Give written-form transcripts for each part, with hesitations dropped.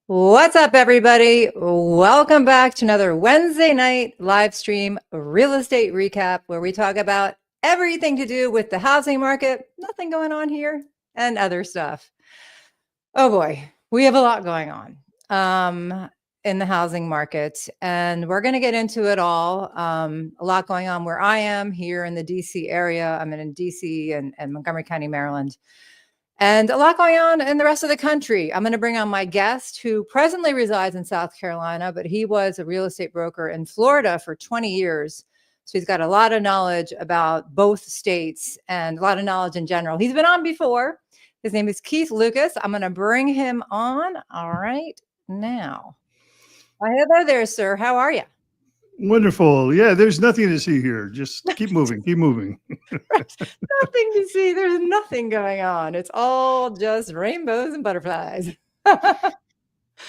What's up, everybody? Welcome back to another Wednesday night live stream real estate recap where we talk about everything to do with the housing market, nothing going on here, and other stuff. Oh boy, we have a lot going on in the housing market, and we're going to get into it all. A lot going on where I am here in the DC area. I'm in DC and Montgomery County, Maryland. And a lot going on in the rest of the country. I'm going to bring on my guest who presently resides in South Carolina, but he was a real estate broker in Florida for 20 years. So he's got a lot of knowledge about both states and a lot of knowledge in general. He's been on before. His name is Keith Lucas. I'm going to bring him on right now. Hello there, sir. How are you? Wonderful. Yeah, there's nothing to see here. Just keep moving, keep moving. Nothing to see. There's nothing going on. It's all just rainbows and butterflies.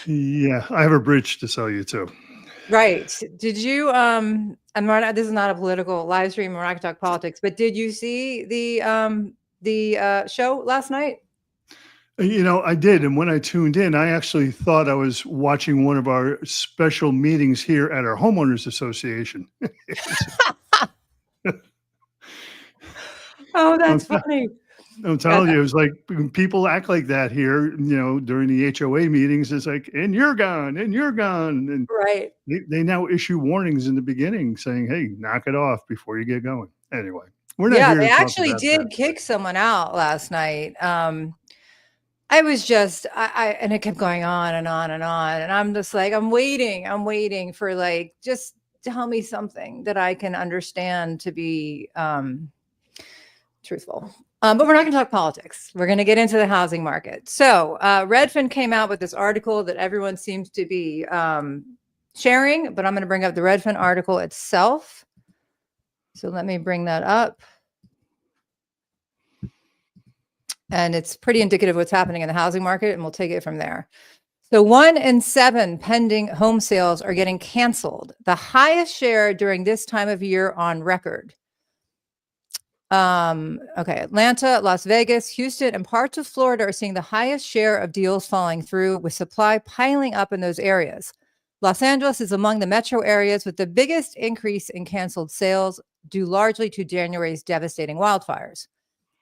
Yeah, I have a bridge to sell you too. Right. Did you, this is not a political live stream. We're not going to talk politics, but did you see the show last night? You know, I did. And when I tuned in, I actually thought I was watching one of our special meetings here at our homeowners association. Oh, that's funny. I'm telling you, it was like people act like that here, you know, during the HOA meetings. It's like, and you're gone, and you're gone. And right. They now issue warnings in the beginning saying, hey, knock it off before you get going. Anyway, we're not here they to talk actually about did that. kick someone out last night. I was just, and it kept going on and on and on. And I'm just like, I'm waiting for like, just tell me something that I can understand to be truthful. But we're not going to talk politics. We're going to get into the housing market. So Redfin came out with this article that everyone seems to be sharing, but I'm going to bring up the Redfin article itself. So let me bring that up. And it's pretty indicative of what's happening in the housing market, and we'll take it from there. So 1 in 7 pending home sales are getting canceled, the highest share during this time of year on record. Okay, Atlanta, Las Vegas, Houston, and parts of Florida are seeing the highest share of deals falling through, with supply piling up in those areas. Los Angeles is among the metro areas with the biggest increase in canceled sales, due largely to January's devastating wildfires.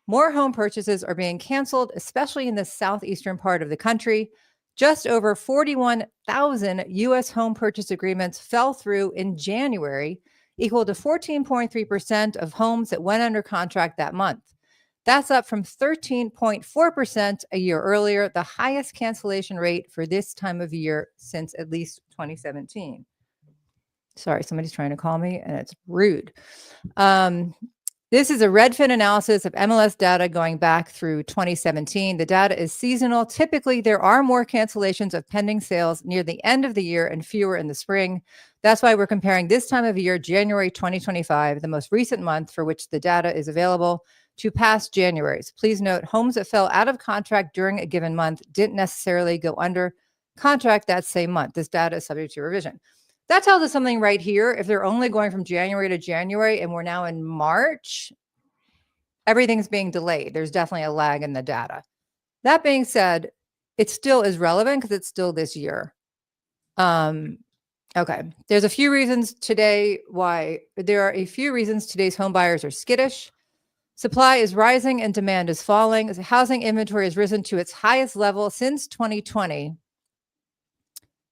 More home purchases are being canceled, especially in the southeastern part of the country. Just over 41,000 U.S. home purchase agreements fell through in January, equal to 14.3% of homes that went under contract that month. That's up from 13.4% a year earlier, the highest cancellation rate for this time of year since at least 2017. Sorry, somebody's trying to call me, and it's rude. This is a Redfin analysis of MLS data going back through 2017. The data is seasonal. Typically, there are more cancellations of pending sales near the end of the year and fewer in the spring. That's why we're comparing this time of year, January 2025, the most recent month for which the data is available, to past Januaries. Please note, homes that fell out of contract during a given month didn't necessarily go under contract that same month. This data is subject to revision. That tells us something right here. If they're only going from January to January and we're now in March, everything's being delayed. There's definitely a lag in the data. That being said, it still is relevant because it's still this year. Okay. There are a few reasons today's home buyers are skittish. Supply is rising and demand is falling. Housing inventory has risen to its highest level since 2020.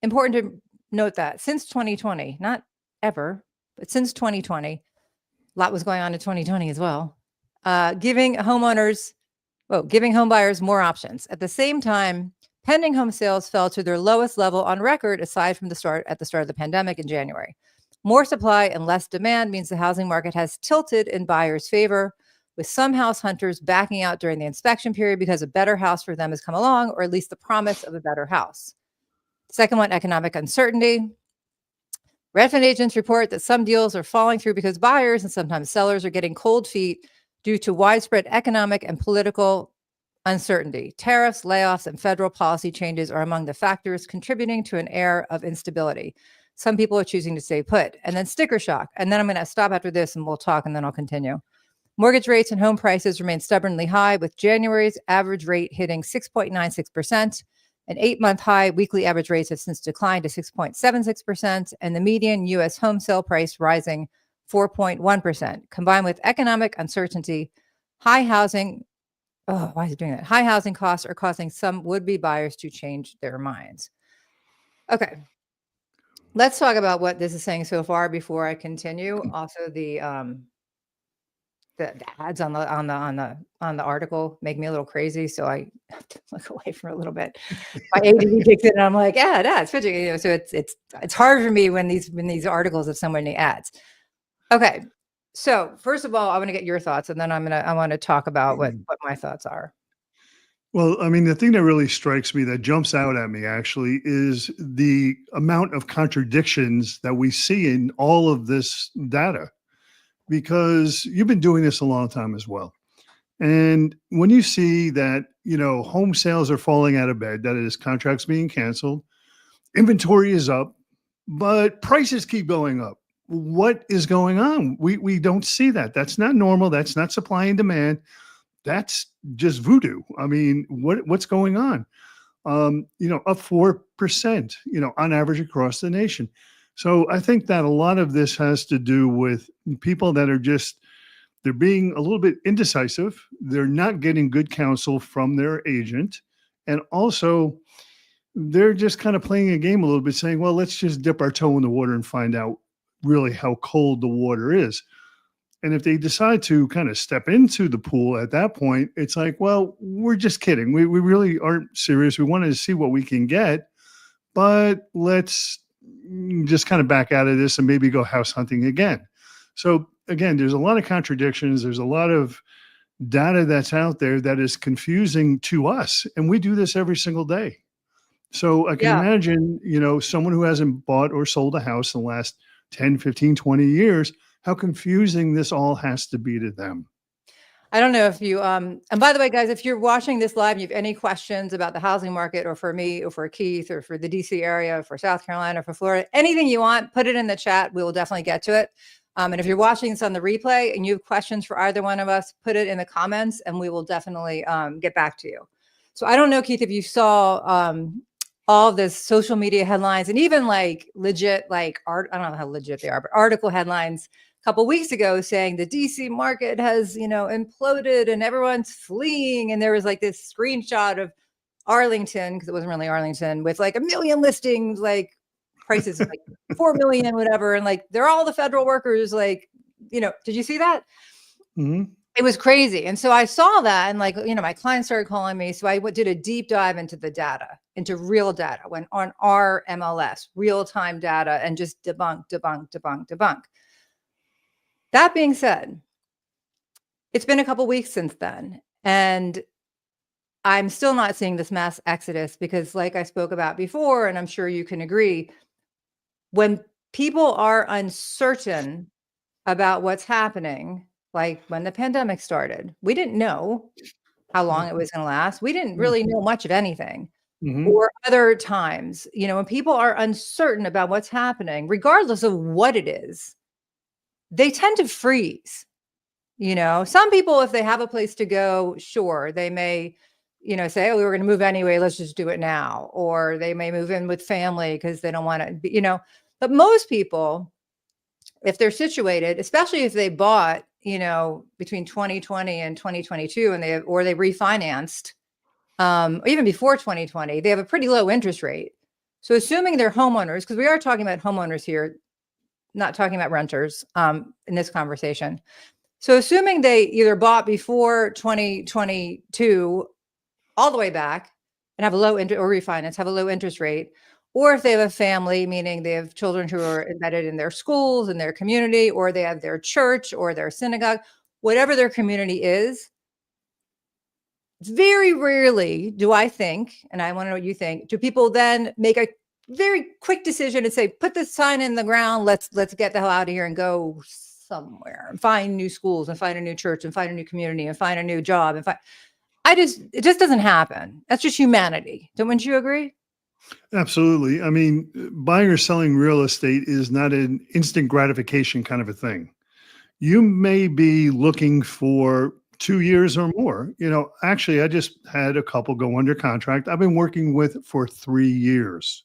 Important to note that since 2020, not ever, but since 2020, a lot was going on in 2020 as well, giving home buyers more options. At the same time, pending home sales fell to their lowest level on record aside from at the start of the pandemic in January. More supply and less demand means the housing market has tilted in buyers' favor, with some house hunters backing out during the inspection period because a better house for them has come along, or at least the promise of a better house. Second one, economic uncertainty. Redfin agents report that some deals are falling through because buyers and sometimes sellers are getting cold feet due to widespread economic and political uncertainty. Tariffs, layoffs, and federal policy changes are among the factors contributing to an air of instability. Some people are choosing to stay put. And then sticker shock. And then I'm going to stop after this and we'll talk and then I'll continue. Mortgage rates and home prices remain stubbornly high, with January's average rate hitting 6.96% An 8-month high weekly average rates have since declined to 6.76%, and the median U.S. home sale price rising 4.1%. Combined with economic uncertainty, high housing costs are causing some would-be buyers to change their minds. Okay. Let's talk about what this is saying so far before I continue. Also, the ads on the article make me a little crazy, so I have to look away for a little bit. My ADD kicks in, and I'm like, yeah, that's fidgety. So it's hard for me when these articles have so many ads. Okay, so first of all, I want to get your thoughts, and then I want to talk about what my thoughts are. Well, I mean, the thing that really strikes me, that jumps out at me actually, is the amount of contradictions that we see in all of this data, because you've been doing this a long time as well. And when you see that, home sales are falling out of bed, that is, contracts being canceled, inventory is up, but prices keep going up. What is going on? We don't see that. That's not normal. That's not supply and demand. That's just voodoo. I mean, what's going on? Up 4%, on average across the nation. So I think that a lot of this has to do with people that are they're being a little bit indecisive. They're not getting good counsel from their agent. And also they're just kind of playing a game a little bit, saying, well, let's just dip our toe in the water and find out really how cold the water is. And if they decide to kind of step into the pool at that point, it's like, well, we're just kidding. We really aren't serious. We wanted to see what we can get, but let's just kind of back out of this and maybe go house hunting again. So again, there's a lot of contradictions. There's a lot of data that's out there that is confusing to us. And we do this every single day. So I can imagine, someone who hasn't bought or sold a house in the last 10, 15, 20 years, how confusing this all has to be to them. I don't know if you, and by the way, guys, if you're watching this live and you have any questions about the housing market, or for me, or for Keith, or for the DC area, for South Carolina, for Florida, anything you want, put it in the chat. We will definitely get to it. And if you're watching this on the replay and you have questions for either one of us, put it in the comments and we will definitely get back to you. So I don't know, Keith, if you saw all of this social media headlines and even like legit, I don't know how legit they are, but article headlines a couple of weeks ago saying the DC market has, imploded and everyone's fleeing. And there was like this screenshot of Arlington, because it wasn't really Arlington, with like 1 million listings, like prices like 4 million, whatever. And like, they're all the federal workers, like, did you see that? Mm-hmm. It was crazy. And so I saw that and my clients started calling me. So I did a deep dive into the data, into real data, went on our MLS, real-time data, and just debunk. That being said, it's been a couple weeks since then, and I'm still not seeing this mass exodus because, like I spoke about before, and I'm sure you can agree, when people are uncertain about what's happening, like when the pandemic started, we didn't know how long it was going to last. We didn't really know much of anything. Mm-hmm. Or other times, when people are uncertain about what's happening, regardless of what it is, they tend to freeze. Some people, if they have a place to go, sure, they may, say, oh, we were going to move anyway, let's just do it now. Or they may move in with family because they don't want to be, but most people, if they're situated, especially if they bought, between 2020 and 2022 and they refinanced, even before 2020, they have a pretty low interest rate. So assuming they're homeowners, because we are talking about homeowners here, not talking about renters in this conversation. So assuming they either bought before 2022 all the way back and have a low interest, or refinance, have a low interest rate, or if they have a family, meaning they have children who are embedded in their schools, in their community, or they have their church or their synagogue, whatever their community is, very rarely do I think, and I want to know what you think, do people then make a very quick decision and say, put this sign in the ground, let's get the hell out of here and go somewhere and find new schools and find a new church and find a new community and find a new job and it just doesn't happen. That's just humanity. Wouldn't you agree? Absolutely. I mean, buying or selling real estate is not an instant gratification kind of a thing. You may be looking for 2 years or more. Actually, I just had a couple go under contract. I've been working with for 3 years.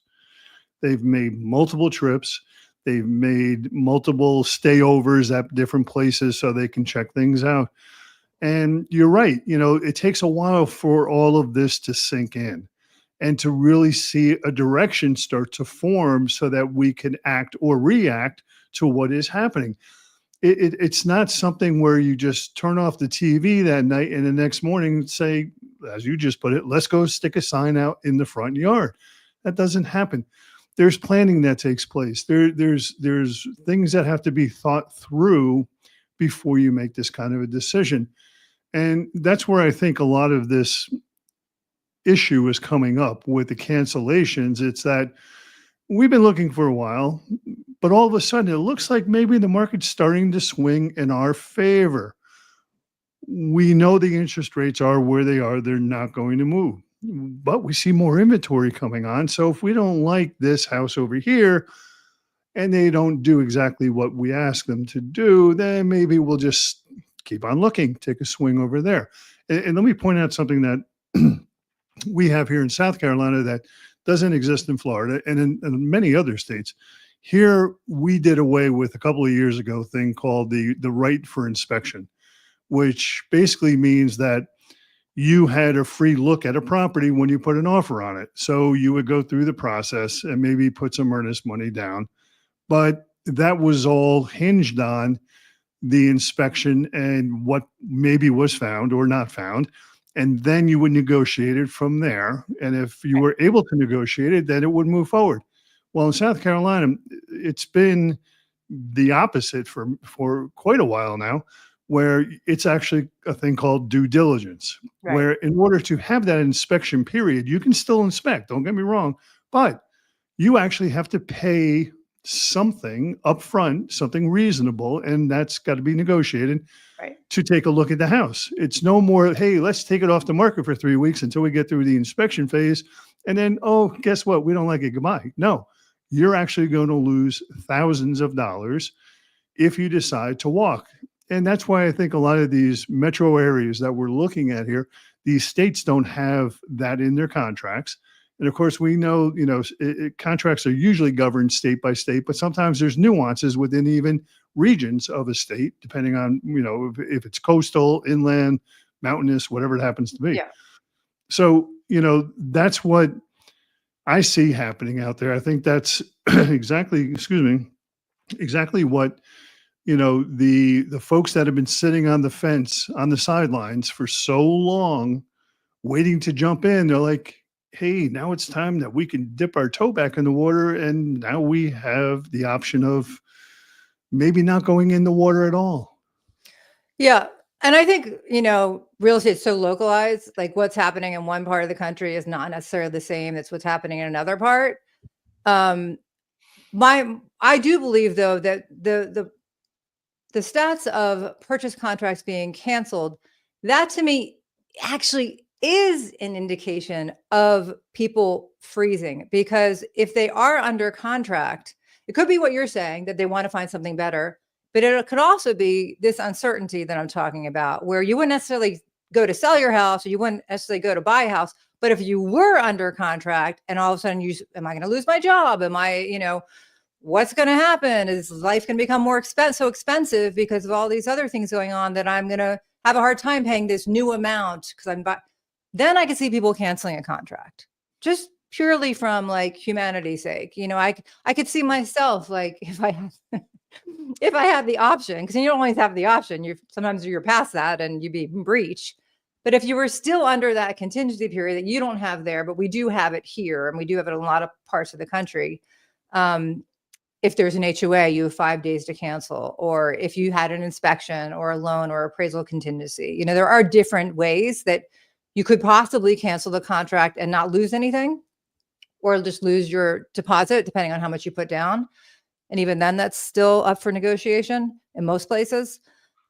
They've made multiple trips. They've made multiple stayovers at different places so they can check things out. And you're right. It takes a while for all of this to sink in and to really see a direction start to form so that we can act or react to what is happening. It's not something where you just turn off the TV that night and the next morning say, as you just put it, let's go stick a sign out in the front yard. That doesn't happen. There's planning that takes place. There's things that have to be thought through before you make this kind of a decision. And that's where I think a lot of this issue is coming up with the cancellations. It's that we've been looking for a while, but all of a sudden it looks like maybe the market's starting to swing in our favor. We know the interest rates are where they are. They're not going to move, but we see more inventory coming on. So if we don't like this house over here and they don't do exactly what we ask them to do, then maybe we'll just keep on looking, take a swing over there. And let me point out something that we have here in South Carolina that doesn't exist in Florida and in many other states. Here, we did away with a couple of years ago a thing called the right for inspection, which basically means that you had a free look at a property when you put an offer on it. So you would go through the process and maybe put some earnest money down. But that was all hinged on the inspection and what maybe was found or not found. And then you would negotiate it from there. And if you were able to negotiate it, then it would move forward. Well, in South Carolina, it's been the opposite for quite a while now, where it's actually a thing called due diligence, where in order to have that inspection period, you can still inspect, don't get me wrong, but you actually have to pay something upfront, something reasonable, and that's got to be negotiated to take a look at the house. It's no more, hey, let's take it off the market for 3 weeks until we get through the inspection phase. And then, oh, guess what? We don't like it. Goodbye. No, you're actually going to lose thousands of dollars if you decide to walk. And that's why I think a lot of these metro areas that we're looking at here, these states don't have that in their contracts. And of course, we know, contracts are usually governed state by state, but sometimes there's nuances within even regions of a state, depending on, if it's coastal, inland, mountainous, whatever it happens to be. Yeah. So, that's what I see happening out there. I think that's exactly what, the folks that have been sitting on the fence, on the sidelines for so long, waiting to jump in, they're like, hey, now it's time that we can dip our toe back in the water. And now we have the option of maybe not going in the water at all. Yeah. And I think, real estate is so localized, like what's happening in one part of the country is not necessarily the same that's what's happening in another part. I do believe though that the stats of purchase contracts being canceled, that to me actually is an indication of people freezing, because if they are under contract, it could be what you're saying, that they want to find something better, but it could also be this uncertainty that I'm talking about, where you wouldn't necessarily go to sell your house or you wouldn't necessarily go to buy a house. But if you were under contract and all of a sudden am I going to lose my job? Am I, what's going to happen? Is life going to become so expensive because of all these other things going on that I'm going to have a hard time paying this new amount then I could see people canceling a contract just purely from like humanity's sake. I could see myself, like, if I had the option, because you don't always have the option. Sometimes you're past that and you'd be in breach. But if you were still under that contingency period that you don't have there, but we do have it here, and we do have it in a lot of parts of the country. If there's an HOA, you have 5 days to cancel, or if you had an inspection or a loan or appraisal contingency, there are different ways that you could possibly cancel the contract and not lose anything, or just lose your deposit, depending on how much you put down. And even then, that's still up for negotiation in most places.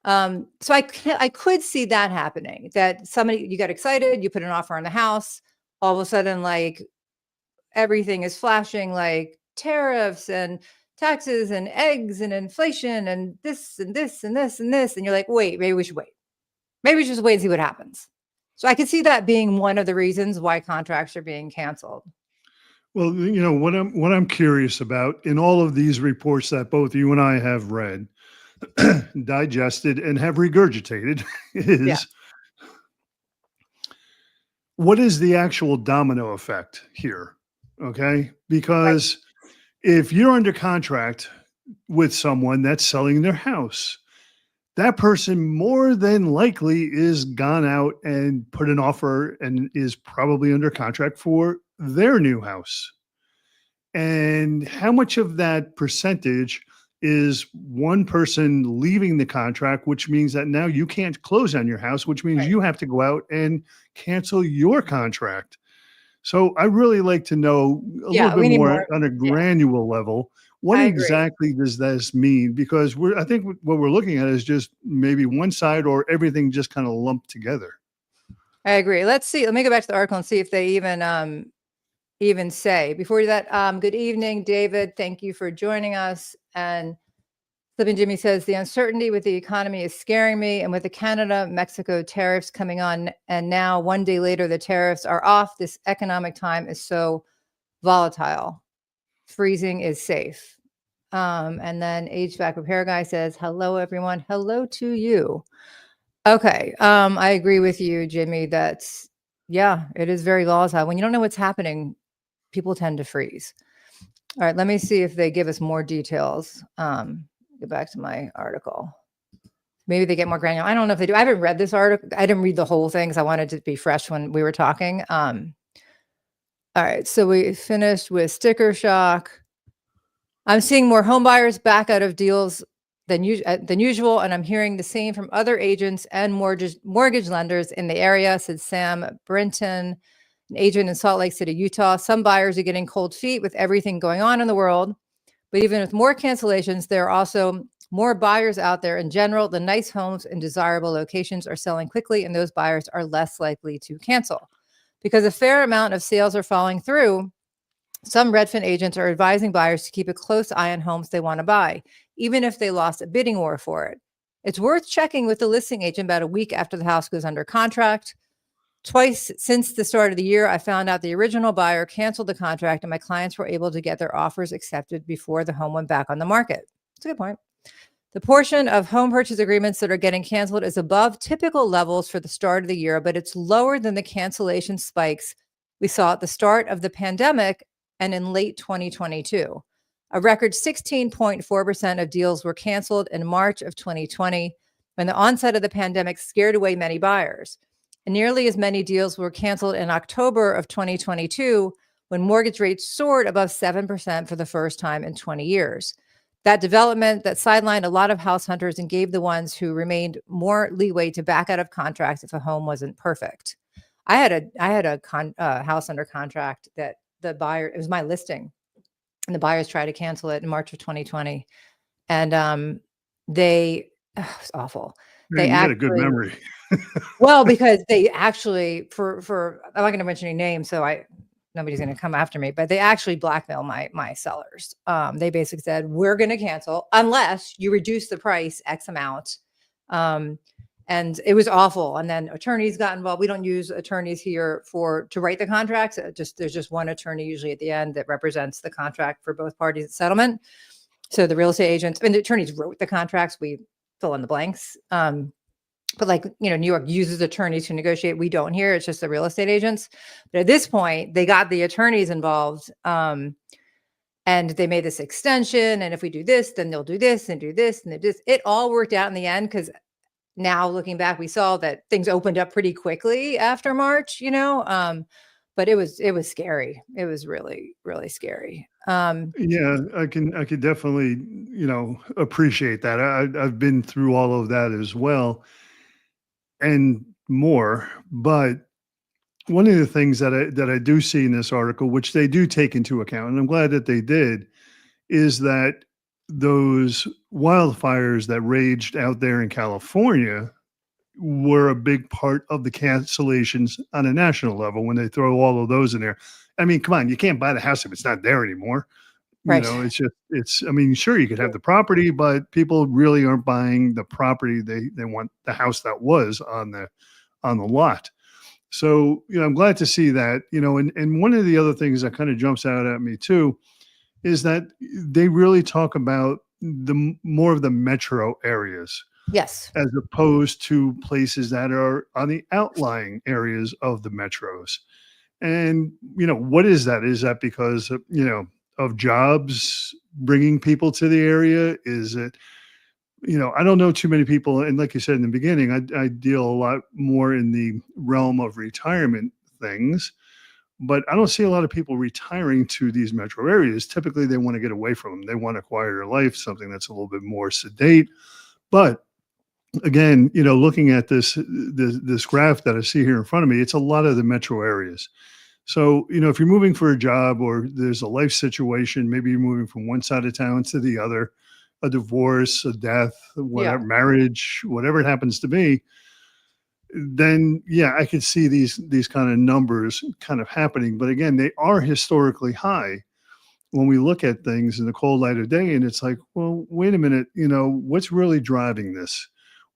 So I could see that happening, that you got excited, you put an offer on the house, all of a sudden, like, everything is flashing, like tariffs and taxes and eggs and inflation and this and this and this and this. And you're like, wait, maybe we should wait. Maybe just wait and see what happens. So I could see that being one of the reasons why contracts are being canceled. Well, what I'm curious about in all of these reports that both you and I have read, digested, and have regurgitated is what is the actual domino effect here? Okay. Because if you're under contract with someone that's selling their house, that person more than likely is gone out and put an offer and is probably under contract for their new house. And how much of that percentage is one person leaving the contract, which means that now you can't close on your house, which means you have to go out and cancel your contract. So I really like to know a little bit more on a granular level. What exactly does this mean? Because I think what we're looking at is just maybe one side or everything just kind of lumped together. I agree. Let's see. Let me go back to the article and see if they even say. Before that, good evening, David. Thank you for joining us. And Flippin' Jimmy says, the uncertainty with the economy is scaring me. And with the Canada-Mexico tariffs coming on, and now one day later, the tariffs are off. This economic time is so volatile. Freezing is safe. And then HVAC repair guy says, hello, everyone. Hello to you. Okay. I agree with you, Jimmy. That's, it is very volatile. When you don't know what's happening, people tend to freeze. All right. Let me see if they give us more details. Go back to my article. Maybe they get more granular. I don't know if they do. I haven't read this article. I didn't read the whole thing because I wanted to be fresh when we were talking. All right. So we finished with sticker shock. I'm seeing more home buyers back out of deals than usual, and I'm hearing the same from other agents and mortgage lenders in the area, said Sam Brinton, an agent in Salt Lake City, Utah. Some buyers are getting cold feet with everything going on in the world. But even with more cancellations, there are also more buyers out there in general. The nice homes in desirable locations are selling quickly, and those buyers are less likely to cancel. Because a fair amount of sales are falling through, some Redfin agents are advising buyers to keep a close eye on homes they want to buy, even if they lost a bidding war for it. It's worth checking with the listing agent about a week after the house goes under contract. Twice since the start of the year, I found out the original buyer canceled the contract and my clients were able to get their offers accepted before the home went back on the market. That's a good point. The portion of home purchase agreements that are getting canceled is above typical levels for the start of the year, but it's lower than the cancellation spikes we saw at the start of the pandemic and in late 2022. A record 16.4% of deals were canceled in March of 2020 when the onset of the pandemic scared away many buyers. And nearly as many deals were canceled in October of 2022 when mortgage rates soared above 7% for the first time in 20 years. That development that sidelined a lot of house hunters and gave the ones who remained more leeway to back out of contracts if a home wasn't perfect. I had a house under contract that the buyer, it was my listing, and the buyers tried to cancel it in March of 2020. And it was awful. Man, you got a good memory. Well, because they actually, for I'm not going to mention any names, so nobody's going to come after me, but they actually blackmail my sellers. They basically said, we're going to cancel unless you reduce the price X amount. And it was awful. And then attorneys got involved. We don't use attorneys here to write the contracts. There's just one attorney usually at the end that represents the contract for both parties at settlement. So the real estate agents and the attorneys wrote the contracts. We fill in the blanks. But New York uses attorneys to negotiate. We don't here. It's just the real estate agents. But at this point, they got the attorneys involved. And they made this extension. And if we do this, then they'll do this and do this and do this. It all worked out in the end because now looking back, we saw that things opened up pretty quickly after March, but it was scary. It was really, really scary. Yeah, I could definitely, appreciate that. I've been through all of that as well and more. But one of the things that I do see in this article, which they do take into account, and I'm glad that they did, is that those wildfires that raged out there in California were a big part of the cancellations on a national level when they throw all of those in there. I mean, come on, you can't buy the house if it's not there anymore. You Right. know, I mean, sure, you could have the property, but people really aren't buying the property. They want the house that was on the lot. So, I'm glad to see that, and one of the other things that kind of jumps out at me too is that they really talk about more of the metro areas Yes. as opposed to places that are on the outlying areas of the metros. And, what is that? Is that because, of jobs bringing people to the area? Is it, I don't know too many people. And like you said in the beginning, I deal a lot more in the realm of retirement things, but I don't see a lot of people retiring to these metro areas. Typically, they want to get away from them. They want a quieter life, something that's a little bit more sedate. But again, looking at this graph that I see here in front of me, it's a lot of the metro areas. So, if you're moving for a job or there's a life situation, maybe you're moving from one side of town to the other, a divorce, a death, Yeah. whatever, marriage, whatever it happens to be, then yeah, I could see these kind of numbers kind of happening. But again, they are historically high when we look at things in the cold light of day. And it's like, well, wait a minute, what's really driving this?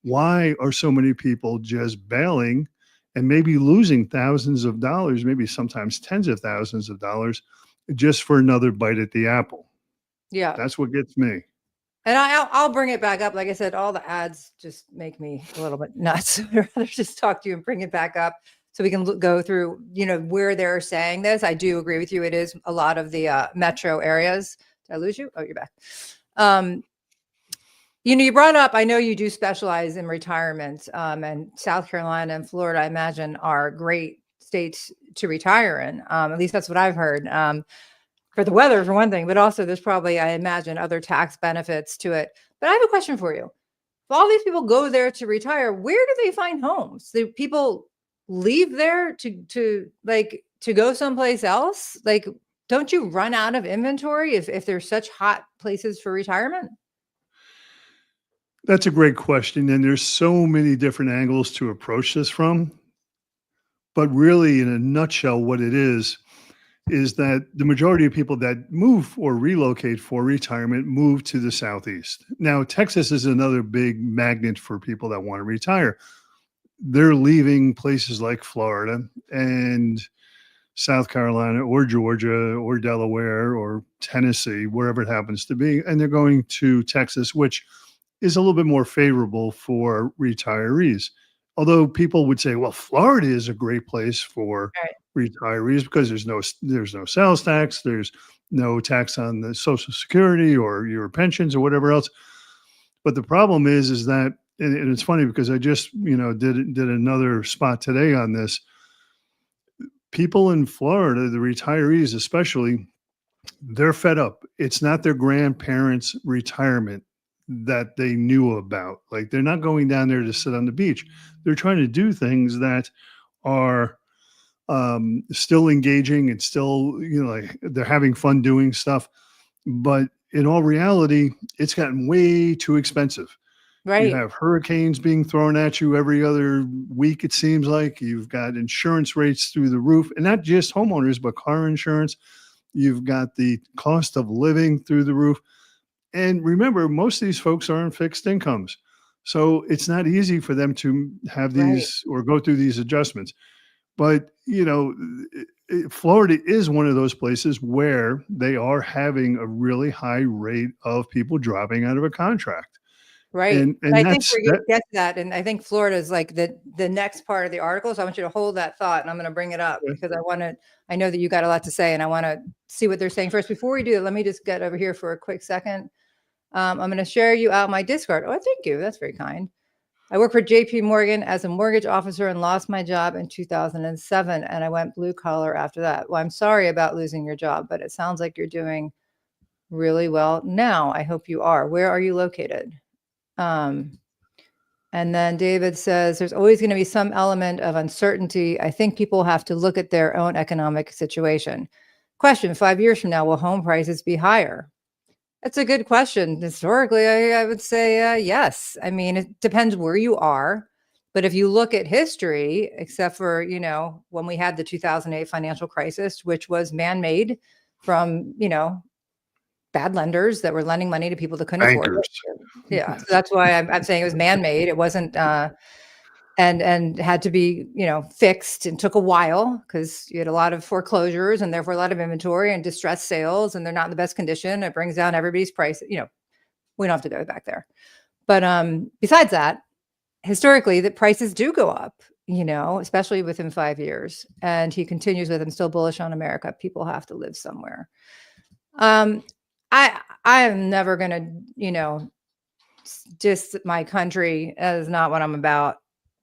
Why are so many people just bailing and maybe losing thousands of dollars, maybe sometimes tens of thousands of dollars just for another bite at the apple? Yeah. That's what gets me. And I'll bring it back up. Like I said, all the ads just make me a little bit nuts. I'd rather just talk to you and bring it back up so we can go through, where they're saying this. I do agree with you. It is a lot of the metro areas. Did I lose you? Oh, you're back. You brought up, I know you do specialize in retirement, and South Carolina and Florida, I imagine, are great states to retire in. At least that's what I've heard. For the weather, for one thing, but also there's probably, I imagine, other tax benefits to it. But I have a question for you. If all these people go there to retire, where do they find homes? Do people leave there to go someplace else? Like, don't you run out of inventory if there's such hot places for retirement? That's a great question. And there's so many different angles to approach this from. But really, in a nutshell, what it is that the majority of people that move or relocate for retirement move to the Southeast. Now, Texas is another big magnet for people that want to retire. They're leaving places like Florida and South Carolina or Georgia or Delaware or Tennessee, wherever it happens to be, and they're going to Texas, which is a little bit more favorable for retirees. Although people would say, well, Florida is a great place for Right. retirees because there's no sales tax, there's no tax on the Social Security or your pensions or whatever else. But the problem is that, and it's funny because I just did another spot today on this. People in Florida, the retirees especially, they're fed up. It's not their grandparents' retirement that they knew about. Like, they're not going down there to sit on the beach. They're trying to do things that are still engaging and still, like, they're having fun doing stuff. But in all reality, it's gotten way too expensive. You Right. have hurricanes being thrown at you every other week, it seems like. You've got insurance rates through the roof, and not just homeowners, but car insurance. You've got the cost of living through the roof. And remember, most of these folks are on fixed incomes. So it's not easy for them to have Right. these or go through these adjustments. But, Florida is one of those places where they are having a really high rate of people dropping out of a contract. Right. And And I think that's we're going to get to that. And I think Florida is like the next part of the article. So I want you to hold that thought and I'm going to bring it up because I know that you got a lot to say and I want to see what they're saying first. Before we do that, let me just get over here for a quick second. I'm going to share you out my Discord. Oh, thank you. That's very kind. I work for JP Morgan as a mortgage officer and lost my job in 2007. And I went blue collar after that. Well, I'm sorry about losing your job, but it sounds like you're doing really well now. I hope you are. Where are you located? And then David says, there's always going to be some element of uncertainty. I think people have to look at their own economic situation. Question, 5 years from now, will home prices be higher? That's a good question. Historically, I would say yes. I mean, it depends where you are. But if you look at history, except for, when we had the 2008 financial crisis, which was man-made from, bad lenders that were lending money to people that couldn't afford Bankers. it. Yeah, so that's why I'm saying it was man-made. It wasn't, and had to be, fixed, and took a while because you had a lot of foreclosures and therefore a lot of inventory and distressed sales, and they're not in the best condition. It brings down everybody's price. We don't have to go back there. But besides that, historically, the prices do go up, especially within 5 years. And he continues with, I'm still bullish on America. People have to live somewhere. I am never going to, just my country. That is not what I'm about.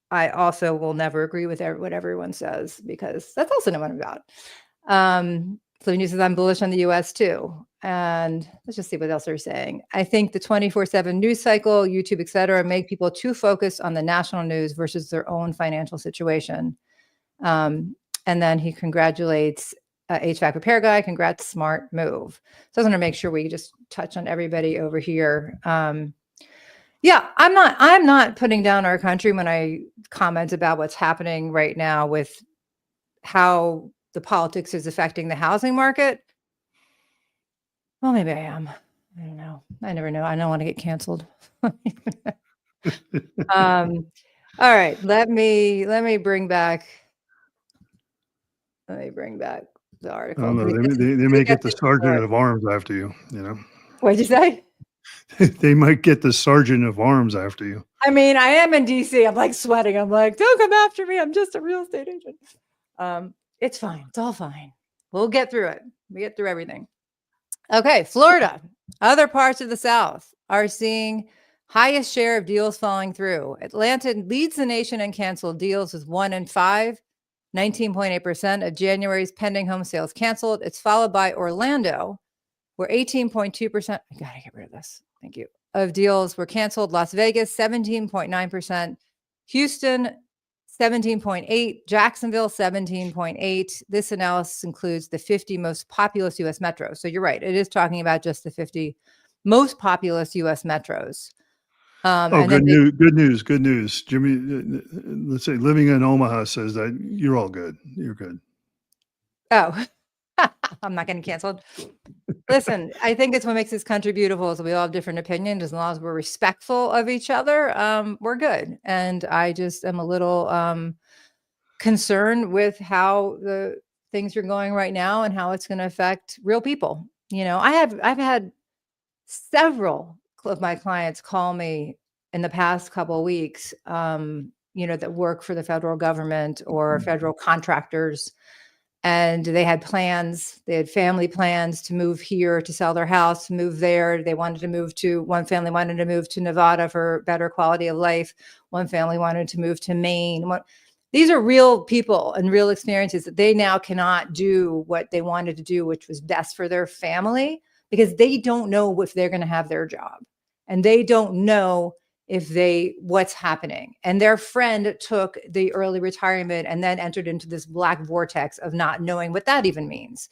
I also will never agree with what everyone says, because that's also not what I'm about. So he says, I'm bullish on the US too. And let's just see what else they're saying. I think the 24/7 news cycle, YouTube, et cetera, make people too focused on the national news versus their own financial situation. And then he congratulates HVAC repair guy. Congrats, smart move. So I want to make sure we just touch on everybody over here. Yeah, I'm not putting down our country when I comment about what's happening right now with how the politics is affecting the housing market. Well, maybe I am. I don't know. I never know. I don't want to get canceled. All right. Let me bring back the article. I don't know. They may get the sergeant of arms after you, What'd you say? They might get the sergeant of arms after you. I mean, I am in DC. I'm like sweating. I'm like, don't come after me. I'm just a real estate agent. It's fine. It's all fine. We'll get through it. We get through everything. Okay. Florida, other parts of the South are seeing highest share of deals falling through. Atlanta leads the nation in canceled deals with 1 in 5, 19.8% of January's pending home sales canceled. It's followed by Orlando, where 18.2%, I gotta get rid of this. Thank you. Of deals were canceled. Las Vegas, 17.9%. Houston, 17.8%. Jacksonville, 17.8%. This analysis includes the 50 most populous U.S. metros. So you're right. It is talking about just the 50 most populous U.S. metros. Good news. Jimmy, let's say living in Omaha says that you're all good. You're good. Oh, I'm not getting canceled. Listen, I think it's what makes this country beautiful is we all have different opinions. As long as we're respectful of each other, we're good. And I just am a little concerned with how the things are going right now and how it's going to affect real people. I've had several of my clients call me in the past couple of weeks, that work for the federal government or federal contractors. And they had plans, they had family plans to move here, to sell their house, to move there. They wanted to move one family wanted to move to Nevada for better quality of life. One family wanted to move to Maine. These are real people and real experiences that they now cannot do what they wanted to do, which was best for their family, because they don't know if they're going to have their job, and they don't know what's happening. And their friend took the early retirement and then entered into this black vortex of not knowing what that even means.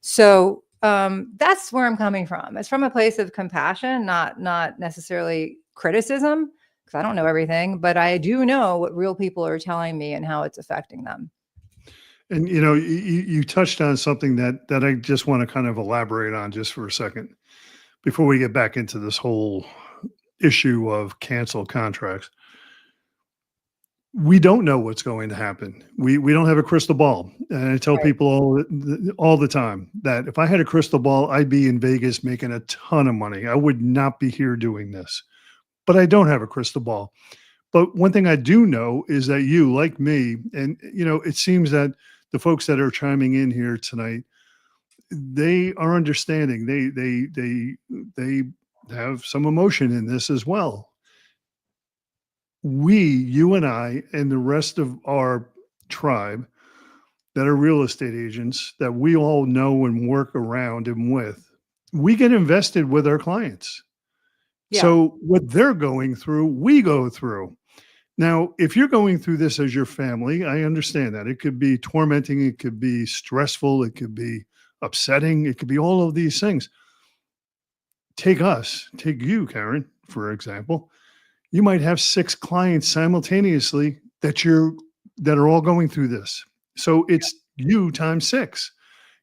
So that's where I'm coming from. It's from a place of compassion, not necessarily criticism, because I don't know everything, but I do know what real people are telling me and how it's affecting them. And, you touched on something that I just want to kind of elaborate on just for a second before we get back into this whole issue of canceled contracts. We don't know what's going to happen. We don't have a crystal ball. And I tell people all the time that if I had a crystal ball, I'd be in Vegas making a ton of money. I would not be here doing this, but I don't have a crystal ball. But one thing I do know is that you, like me, and, it seems that the folks that are chiming in here tonight, they are understanding. They have some emotion in this as well. You and I, and the rest of our tribe that are real estate agents that we all know and work around and with, we get invested with our clients. Yeah. So what they're going through, we go through. Now, if you're going through this as your family, I understand that. It could be tormenting. It could be stressful. It could be upsetting. It could be all of these things. Take you, Caryn, for example. You might have 6 clients simultaneously that are all going through this. So it's you times 6.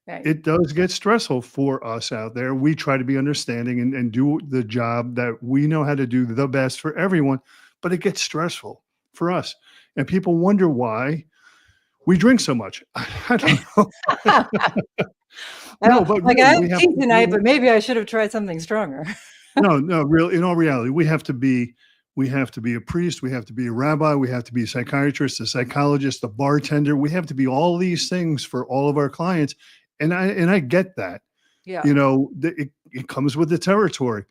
Right. it does get stressful for us out there. We try to be understanding and do the job that we know how to do the best for everyone, but it gets stressful for us. And people wonder why we drink so much. I don't know. No, but Like I really, have we have tea to tonight, but maybe I should have tried something stronger. no, real in all reality, we have to be a priest, we have to be a rabbi, we have to be a psychiatrist, a psychologist, a bartender. We have to be all these things for all of our clients. And I get that. Yeah. You know, it comes with the territory.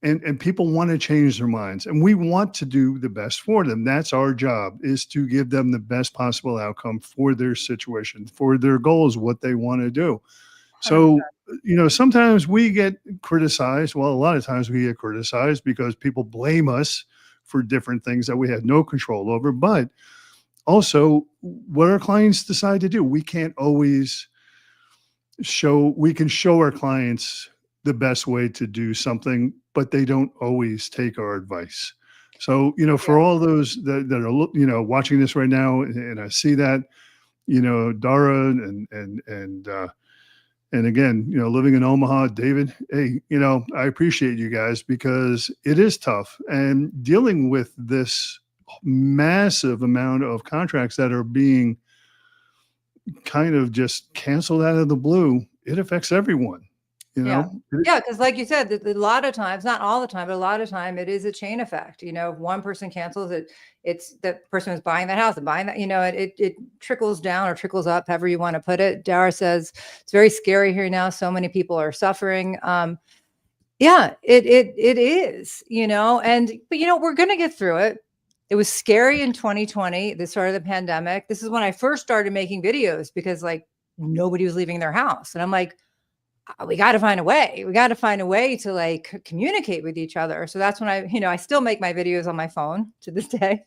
And people want to change their minds, and we want to do the best for them. That's our job, is to give them the best possible outcome for their situation, for their goals, what they want to do. 100%. So, you know, sometimes we get criticized. Well, a lot of times we get criticized because people blame us for different things that we had no control over. But also, what our clients decide to do, we can't always we can show our clients the best way to do something, but they don't always take our advice. So, you know, for all those that are, you know, watching this right now, and I see that, you know, Dara and again, you know, living in Omaha, David, hey, you know, I appreciate you guys, because it is tough, and dealing with this massive amount of contracts that are being kind of just canceled out of the blue, it affects everyone, you Yeah. know? Yeah, because like you said, a lot of times, not all the time, but a lot of time, it is a chain effect. You know, if one person cancels it, it's the person who's buying that house and buying that, you know, it trickles down or trickles up, however you want to put it. Dara says it's very scary here now. So many people are suffering. Yeah, it is, you know, but you know, we're gonna get through it. It was scary in 2020, the start of the pandemic. This is when I first started making videos, because like nobody was leaving their house. And I'm like, we got to find a way. We got to find a way to like communicate with each other. So that's when I still make my videos on my phone to this day.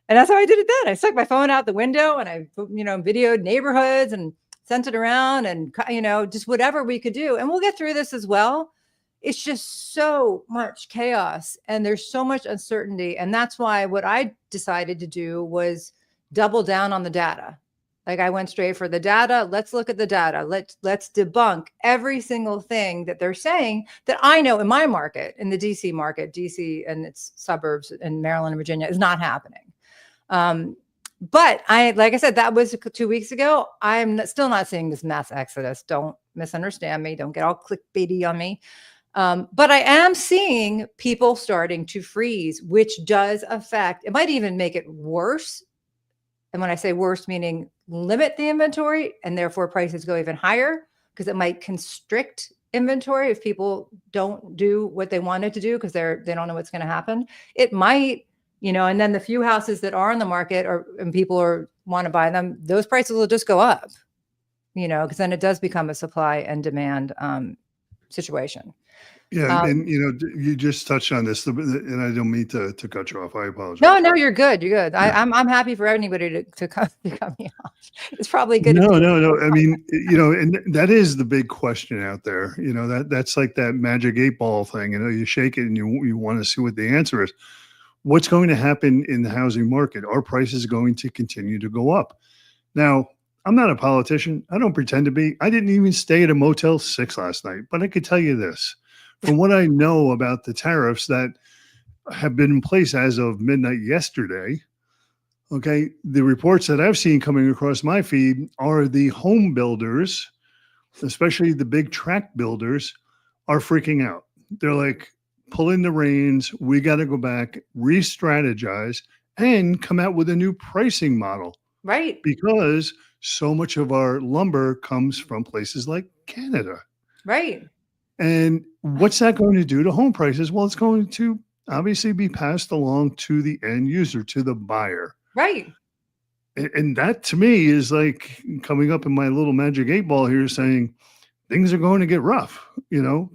And that's how I did it then. I stuck my phone out the window and I, videoed neighborhoods and sent it around, and, just whatever we could do. And we'll get through this as well. It's just so much chaos and there's so much uncertainty. And that's why what I decided to do was double down on the data. Like I went straight for the data. Let's look at the data. Let's debunk every single thing that they're saying that I know in my market, in the DC market, DC and its suburbs in Maryland and Virginia, is not happening. But like I said, that was 2 weeks ago. I'm still not seeing this mass exodus. Don't misunderstand me. Don't get all clickbaity on me. But I am seeing people starting to freeze, which does affect, it might even make it worse. And when I say worse, meaning limit the inventory and therefore prices go even higher, because it might constrict inventory if people don't do what they wanted to do because they don't know what's going to happen. It might, and then the few houses that are on the market and people want to buy them, those prices will just go up, because then it does become a supply and demand situation. Yeah, and you just touched on this, and I don't mean to cut you off. I apologize. No, you're good. You're good. Yeah. I'm happy for anybody to cut me off. It's probably good. No. I mean, and that is the big question out there. That's like that magic 8-ball thing. You shake it and you want to see what the answer is. What's going to happen in the housing market? Are prices going to continue to go up? Now, I'm not a politician. I don't pretend to be. I didn't even stay at a Motel 6 last night, but I could tell you this. From what I know about the tariffs that have been in place as of midnight yesterday, okay, the reports that I've seen coming across my feed are the home builders, especially the big tract builders, are freaking out. They're like, pull in the reins. We got to go back, re-strategize, and come out with a new pricing model. Right. Because so much of our lumber comes from places like Canada. Right. And what's that going to do to home prices? Well, it's going to obviously be passed along to the end user, to the buyer. Right. And that to me is like coming up in my little magic 8-ball here saying things are going to get rough.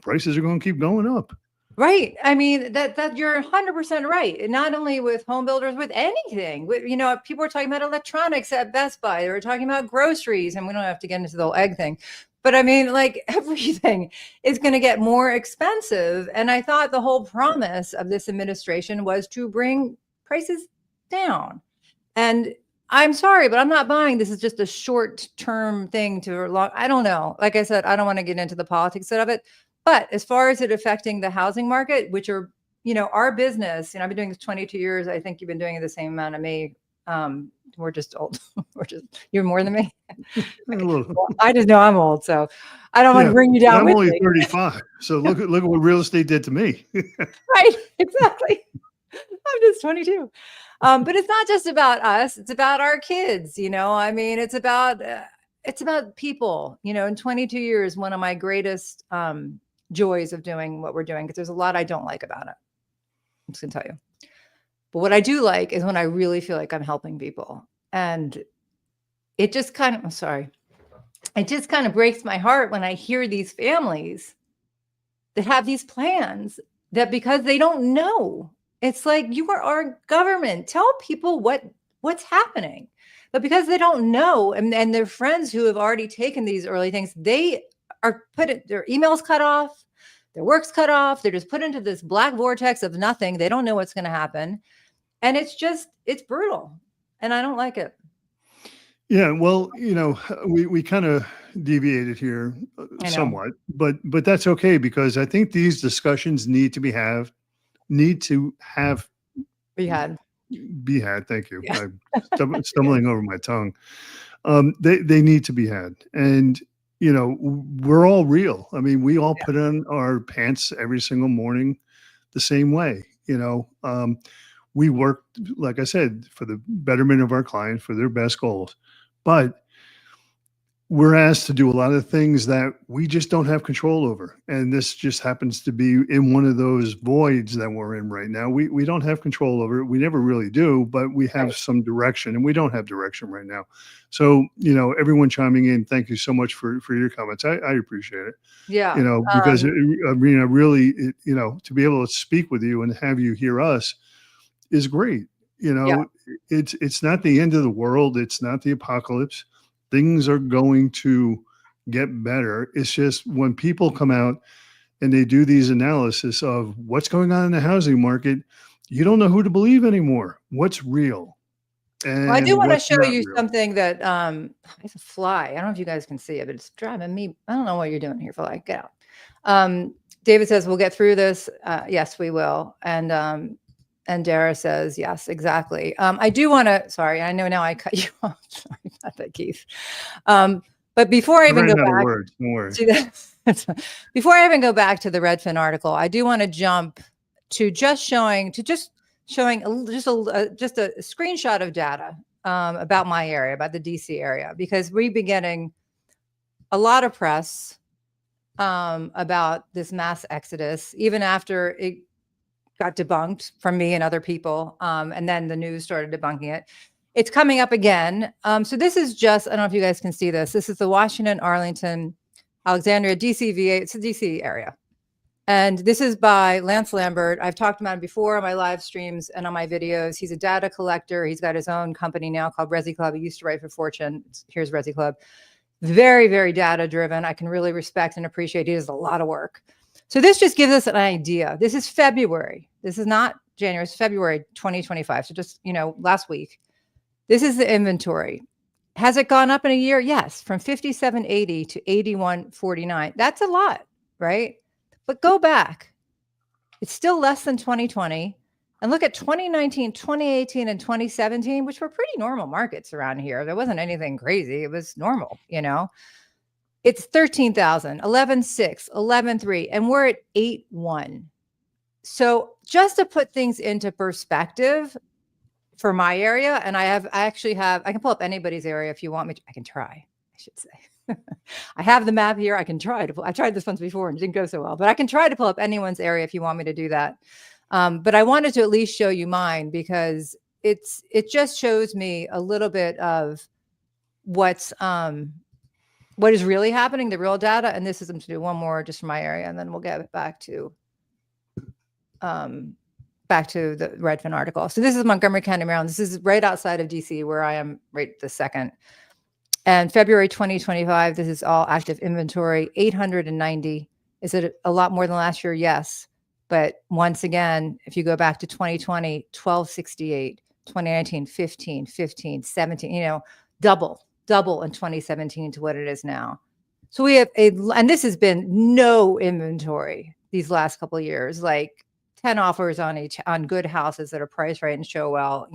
Prices are going to keep going up. Right. I mean, that you're 100% right. And not only with home builders, with anything. People are talking about electronics at Best Buy. They were talking about groceries, and we don't have to get into the whole egg thing. But I mean, like everything is going to get more expensive. And I thought the whole promise of this administration was to bring prices down. And I'm sorry, but I'm not buying. This is just a short-term thing to long. I don't know. Like I said, I don't want to get into the politics of it. But as far as it affecting the housing market, which are, our business, I've been doing this 22 years. I think you've been doing it the same amount of me. We're just old. You're more than me. A little. Well, I just know I'm old, so I don't want to bring you but down I'm with only me. 35. So look at what real estate did to me. Right, exactly. I'm just 22. But it's not just about us. It's about our kids. I mean, it's about people. In 22 years, one of my greatest joys of doing what we're doing, because there's a lot I don't like about it. I'm just gonna tell you. But what I do like is when I really feel like I'm helping people, and it just kind of. I'm sorry. It just kind of breaks my heart when I hear these families that have these plans that, because they don't know. It's like, you are our government. Tell people what's happening. But because they don't know, and their friends who have already taken these early things, they are their emails cut off, their work's cut off. They're just put into this black vortex of nothing. They don't know what's going to happen. And it's brutal. And I don't like it. Yeah, well, we kind of deviated here somewhat, but that's okay, because I think these discussions need to be had. Be had. Thank you. Yeah. I'm stumbling over my tongue. They need to be had, and we're all real. I mean, we all put on our pants every single morning the same way. We work, like I said, for the betterment of our clients, for their best goals. But we're asked to do a lot of things that we just don't have control over. And this just happens to be in one of those voids that we're in right now. We don't have control over it. We never really do, but we have some direction, and we don't have direction right now. So, everyone chiming in, thank you so much for your comments. I appreciate it. Yeah. Because really, to be able to speak with you and have you hear us is great. It's not the end of the world. It's not the apocalypse. Things are going to get better. It's just when people come out and they do these analysis of what's going on in the housing market, you don't know who to believe anymore. What's real? And I do want to show you something that it's a fly. I don't know if you guys can see it, but it's driving me. I don't know what you're doing here, fly. Get out. David says we'll get through this. Yes, we will. And Dara says, yes, exactly. I do want to, sorry, I know now I cut you off. Sorry about that, Keith. But before I even go back, before I even go back to the Redfin article, I do want to jump to just showing just a screenshot of data about my area, about the DC area, because we've been getting a lot of press about this mass exodus, even after it got debunked from me and other people. And then the news started debunking it. It's coming up again. So this is just, I don't know if you guys can see this. This is the Washington, Arlington, Alexandria, DC VA. It's a DC area. And this is by Lance Lambert. I've talked about him before on my live streams and on my videos. He's a data collector. He's got his own company now called Resi Club. He used to write for Fortune. Here's Resi Club. Very, very data driven. I can really respect and appreciate. He does a lot of work. So this just gives us an idea. This is February. This is not January. It's February 2025. So just, last week. This is the inventory. Has it gone up in a year? Yes, from 5780 to 8149. That's a lot, right? But go back. It's still less than 2020. And look at 2019, 2018, and 2017, which were pretty normal markets around here. There wasn't anything crazy. It was normal, It's 13,000, 11,600, 11,300, and we're at 8,100. So just to put things into perspective for my area, and I can pull up anybody's area if you want me to. I can try, I should say. I have the map here. I can try to. I tried this once before and it didn't go so well, but I can try to pull up anyone's area if you want me to do that. But I wanted to at least show you mine, because it just shows me a little bit of what is really happening, the real data. And this is, I'm to do one more just for my area, and then we'll get back to the Redfin article. So this is Montgomery County, Maryland. This is right outside of DC, where I am right this second. And February 2025, this is all active inventory, 890. Is it a lot more than last year? Yes. But once again, if you go back to 2020, 1268, 2019, 15, 15, 17, double in 2017 to what it is now. So we have and this has been no inventory these last couple of years, like 10 offers on good houses that are priced right and show well,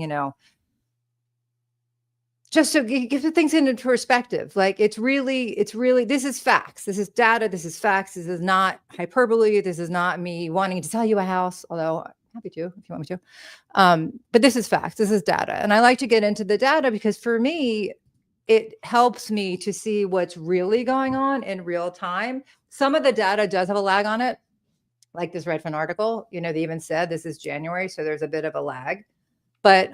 just to give the things into perspective. Like it's really, this is facts. This is data. This is facts. This is not hyperbole. This is not me wanting to sell you a house, although I'm happy to, if you want me to. But this is facts. This is data. And I like to get into the data because for me, it helps me to see what's really going on in real time. Some of the data does have a lag on it, like this Redfin article. They even said this is January, so there's a bit of a lag. But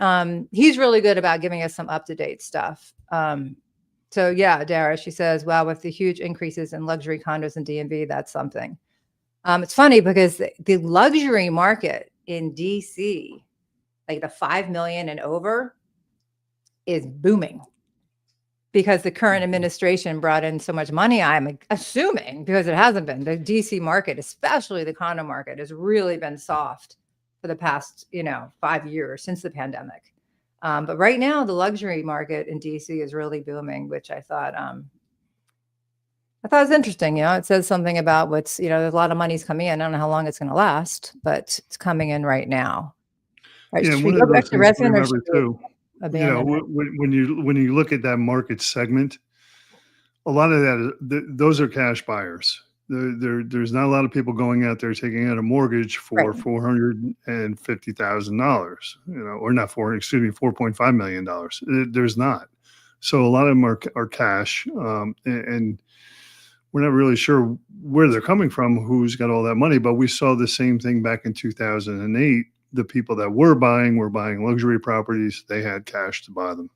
he's really good about giving us some up-to-date stuff. So yeah, Dara, she says, wow, with the huge increases in luxury condos in DMV, that's something. It's funny because the luxury market in DC, like the 5 million and over, is booming because the current administration brought in so much money. I'm assuming, because it hasn't been. The DC market, especially the condo market, has really been soft for the past, 5 years since the pandemic. But right now, the luxury market in DC is really booming, which I thought was interesting. It says something about what's, there's a lot of money's coming in. I don't know how long it's going to last, but it's coming in right now. Right, Yeah, should one we of go those back to things to Redfin or remember should we too, abandon it? when you look at that market segment, a lot of those are cash buyers. There's not a lot of people going out there taking out a mortgage for Right. $450,000, or not $4.5 million. There's not. So a lot of them are cash, and we're not really sure where they're coming from, who's got all that money. But we saw the same thing back in 2008. The people that were buying luxury properties. They had cash to buy them.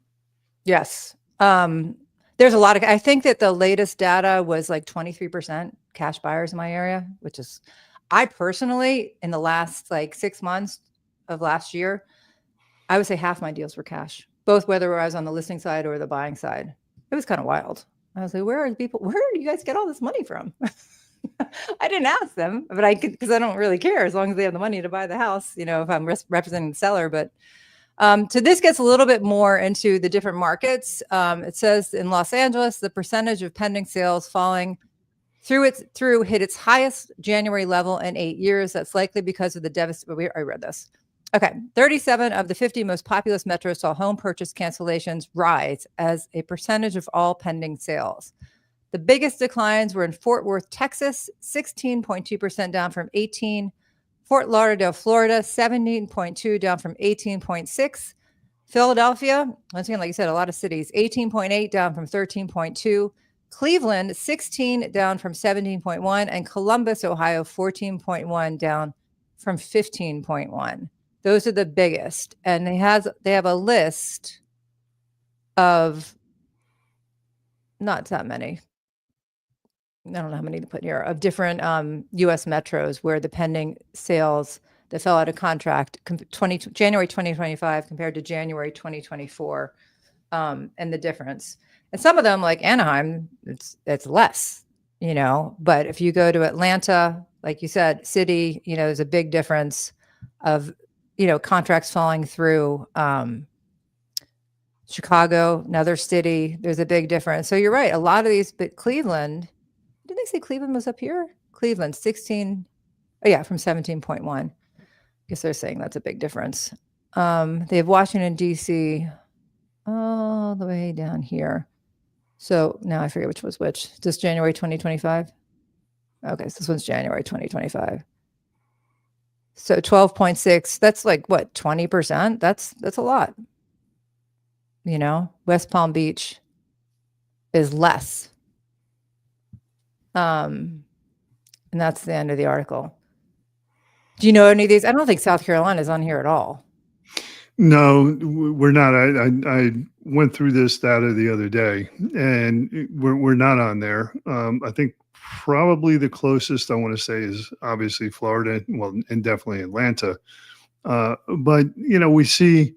Yes. There's a lot of, I think that the latest data was like 23% cash buyers in my area, which is, I personally, in the last like 6 months of last year, I would say half my deals were cash, both whether I was on the listing side or the buying side. It was kind of wild. I was like, where do you guys get all this money from? I didn't ask them, but I could, because I don't really care as long as they have the money to buy the house, if I'm representing the seller. But so this gets a little bit more into the different markets. It says in Los Angeles, the percentage of pending sales falling through hit its highest January level in 8 years. That's likely because of the devastation. I read this. Okay, 37 of the 50 most populous metros saw home purchase cancellations rise as a percentage of all pending sales. The biggest declines were in Fort Worth, Texas, 16.2% down from 18. Fort Lauderdale, Florida, 17.2 down from 18.6. Philadelphia, once again, like you said, a lot of cities, 18.8 down from 13.2. Cleveland, 16 down from 17.1. And Columbus, Ohio, 14.1 down from 15.1. Those are the biggest. And they have a list of not that many. I don't know how many to put here, of different U.S. metros where the pending sales that fell out of contract January 2025 compared to January 2024, and the difference. And some of them, like Anaheim, it's less, But if you go to Atlanta, like you said, city, there's a big difference of, contracts falling through. Chicago, another city, there's a big difference. So you're right. A lot of these, but Cleveland. Did they say Cleveland was up here? Cleveland, 16. Oh, yeah, from 17.1. I guess they're saying that's a big difference. They have Washington, D.C. all the way down here. So now I forget which was which. Is this January 2025? Okay, so this one's January 2025. So 12.6. That's like what, 20%? That's a lot. West Palm Beach is less. And that's the end of the article. Do you know any of these? I don't think South Carolina is on here at all. No, we're not. I went through this data the other day, and we're not on there. I think probably the closest I want to say is obviously Florida, well, and definitely Atlanta. But we see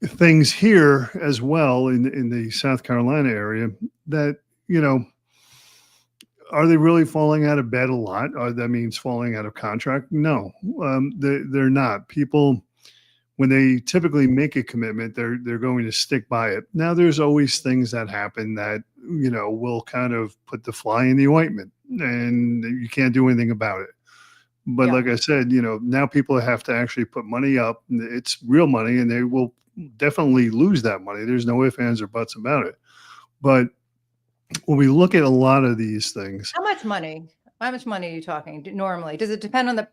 things here as well in the South Carolina area that are they really falling out of bed a lot? That means falling out of contract? No, they're not. People, when they typically make a commitment, they're going to stick by it. Now, there's always things that happen that, will kind of put the fly in the ointment, and you can't do anything about it. But Yeah. like I said, now people have to actually put money up. It's real money, and they will definitely lose that money. There's no ifs, ands, or buts about it. But when we look at a lot of these things, How much money? How much money are you talking normally? Does it depend on the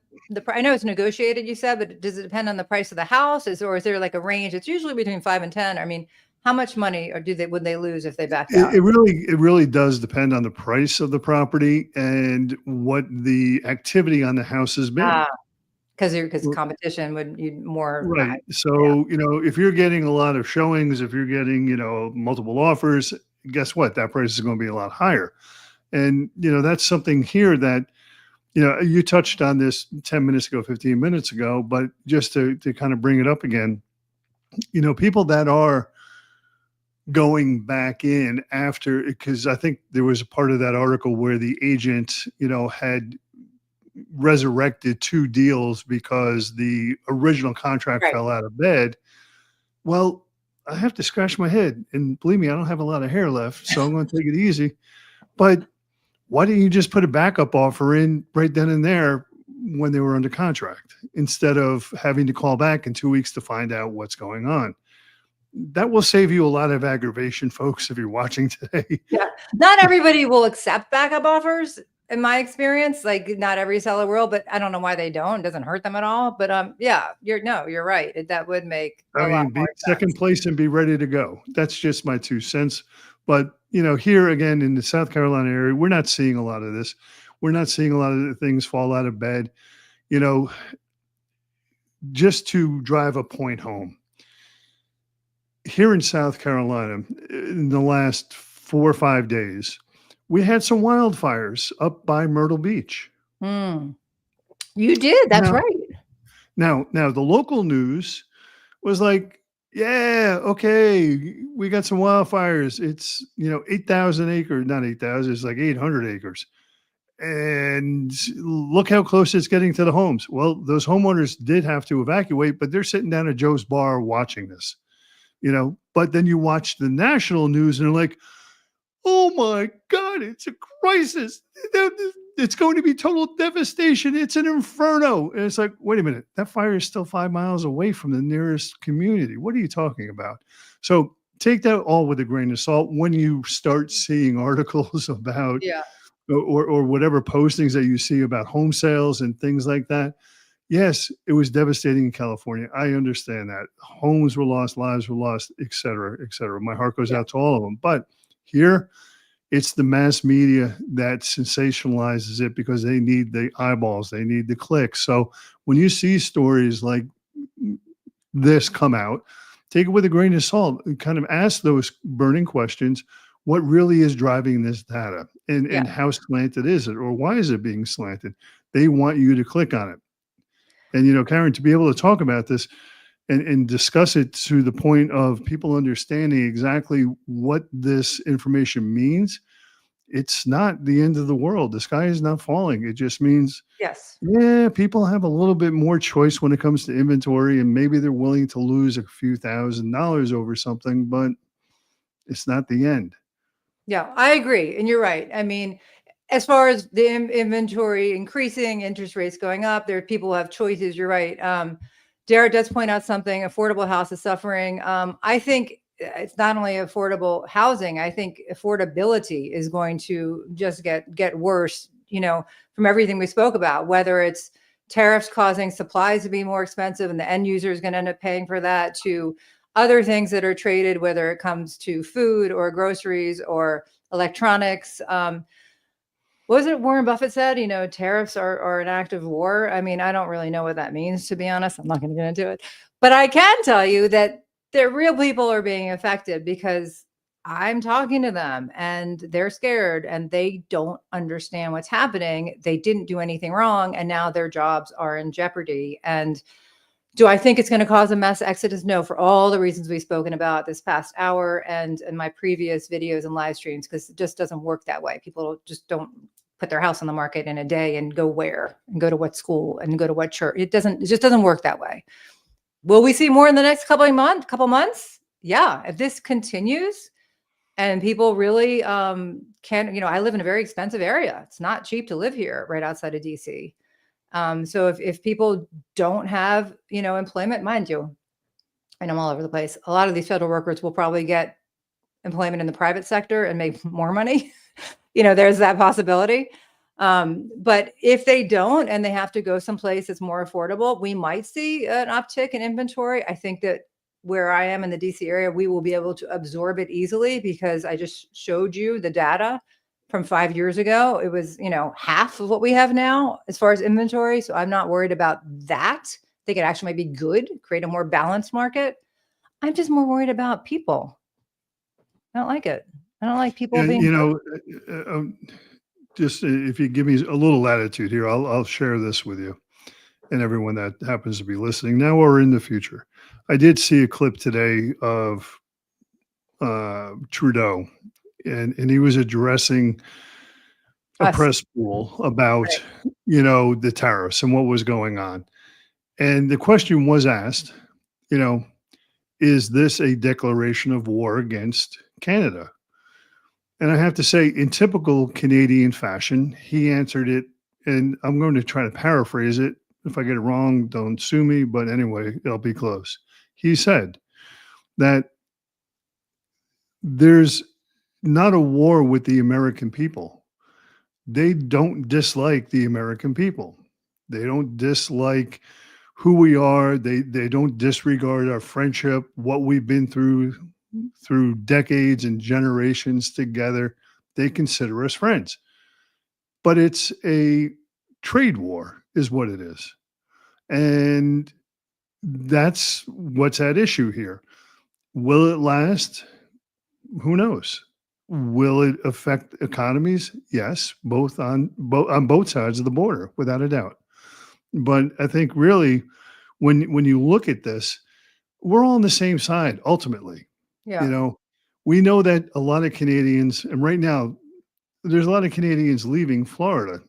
I know it's negotiated, you said, but does it depend on the price of the house? Or is there like a range? It's usually between 5 and 10. I mean, how much money or would they lose if they backed out? it really does depend on the price of the property and what the activity on the house has been. Ah, because competition would you more Right. yeah. So, if you're getting a lot of showings, if you're getting, multiple offers, guess what? That price is going to be a lot higher. And, that's something here that, you touched on this 10 minutes ago, 15 minutes ago, but just to kind of bring it up again, people that are going back in after, because I think there was a part of that article where the agent, had resurrected 2 deals because the original contract Right. fell out of bed. Well, I have to scratch my head, and believe me, I don't have a lot of hair left, so I'm going to take it easy. But why didn't you just put a backup offer in right then and there when they were under contract, instead of having to call back in 2 weeks to find out what's going on? That will save you a lot of aggravation, folks, if you're watching today. Yeah. Not everybody will accept backup offers in my experience. Like not every seller will, but I don't know why they don't. It doesn't hurt them at all. But yeah, you're right. That would make I a lot mean, be more second sense. place and be ready to go. That's just my 2 cents. But, here again in the South Carolina area, we're not seeing a lot of this. We're not seeing a lot of the things fall out of bed. You know, just to drive a point home, here in South Carolina, in the last 4 or 5 days, we had some wildfires up by Myrtle Beach. Hmm. You did. That's Now, right. now, the local news was like, yeah, okay, we got some wildfires. It's, 8,000 acres, not 8,000, it's like 800 acres. And look how close it's getting to the homes. Well, those homeowners did have to evacuate, but they're sitting down at Joe's bar watching this, But then you watch the national news and they're like, oh my God, it's a crisis. It's going to be total devastation. It's an inferno. And it's like, wait a minute, that fire is still 5 miles away from the nearest community. What are you talking about? So take that all with a grain of salt when you start seeing articles about Yeah. or whatever postings that you see about home sales and things like that. Yes, it was devastating in California. I understand that. Homes were lost, lives were lost, et cetera, et cetera. My heart goes Yeah. out to all of them. But here, it's the mass media that sensationalizes it because they need the eyeballs, they need the clicks. So when you see stories like this come out, take it with a grain of salt and kind of ask those burning questions. What really is driving this data, and Yeah. how slanted is it, or why is it being slanted? They want you to click on it. And, Caryn, to be able to talk about this and discuss it to the point of people understanding exactly what this information means, it's not the end of the world. The sky is not falling. It just means, Yes. yeah, people have a little bit more choice when it comes to inventory, and maybe they're willing to lose a few $1,000s over something, but it's not the end. Yeah, I agree. And you're right. I mean, as far as the inventory increasing, interest rates going up, there are people who have choices. You're right. Jared does point out something. Affordable house is suffering. I think it's not only affordable housing. I think affordability is going to just get worse. From everything we spoke about, whether it's tariffs causing supplies to be more expensive, and the end user is going to end up paying for that, to other things that are traded, whether it comes to food or groceries or electronics. What was it Warren Buffett said? Tariffs are an act of war. I mean, I don't really know what that means, to be honest. I'm not going to get into it. But I can tell you that the real people are being affected, because I'm talking to them and they're scared and they don't understand what's happening. They didn't do anything wrong, and now their jobs are in jeopardy. And do I think it's going to cause a mass exodus? No, for all the reasons we've spoken about this past hour and in my previous videos and live streams, because it just doesn't work that way. People just don't put their house on the market in a day and go where and go to what school and go to what church. It just doesn't work that way. Will we see more in the next couple months? Yeah. If this continues and people really can, I live in a very expensive area. It's not cheap to live here right outside of DC. So if people don't have, employment, mind you, and I'm all over the place, a lot of these federal workers will probably get employment in the private sector and make more money. There's that possibility. But if they don't and they have to go someplace that's more affordable, we might see an uptick in inventory. I think that where I am in the DC area, we will be able to absorb it easily because I just showed you the data from 5 years ago. It was, half of what we have now as far as inventory. So I'm not worried about that. I think it actually might be good, create a more balanced market. I'm just more worried about people. I don't like it. I don't like people being. Just if you give me a little latitude here, I'll share this with you and everyone that happens to be listening now or in the future. I did see a clip today of Trudeau, and he was addressing a press pool about, the tariffs and what was going on. And the question was asked, is this a declaration of war against Canada? And I have to say, in typical Canadian fashion, he answered it, and I'm going to try to paraphrase it. If I get it wrong, don't sue me, but anyway, it'll be close. He said that there's not a war with the American people. They don't dislike the American people. They don't dislike who we are. They don't disregard our friendship, what we've been through decades and generations together. They consider us friends. But it's a trade war is what it is. And that's what's at issue here. Will it last? Who knows? Will it affect economies? Yes, on both sides of the border, without a doubt. But I think really, when you look at this, we're all on the same side ultimately. Yeah. We know that a lot of Canadians, and right now, there's a lot of Canadians leaving Florida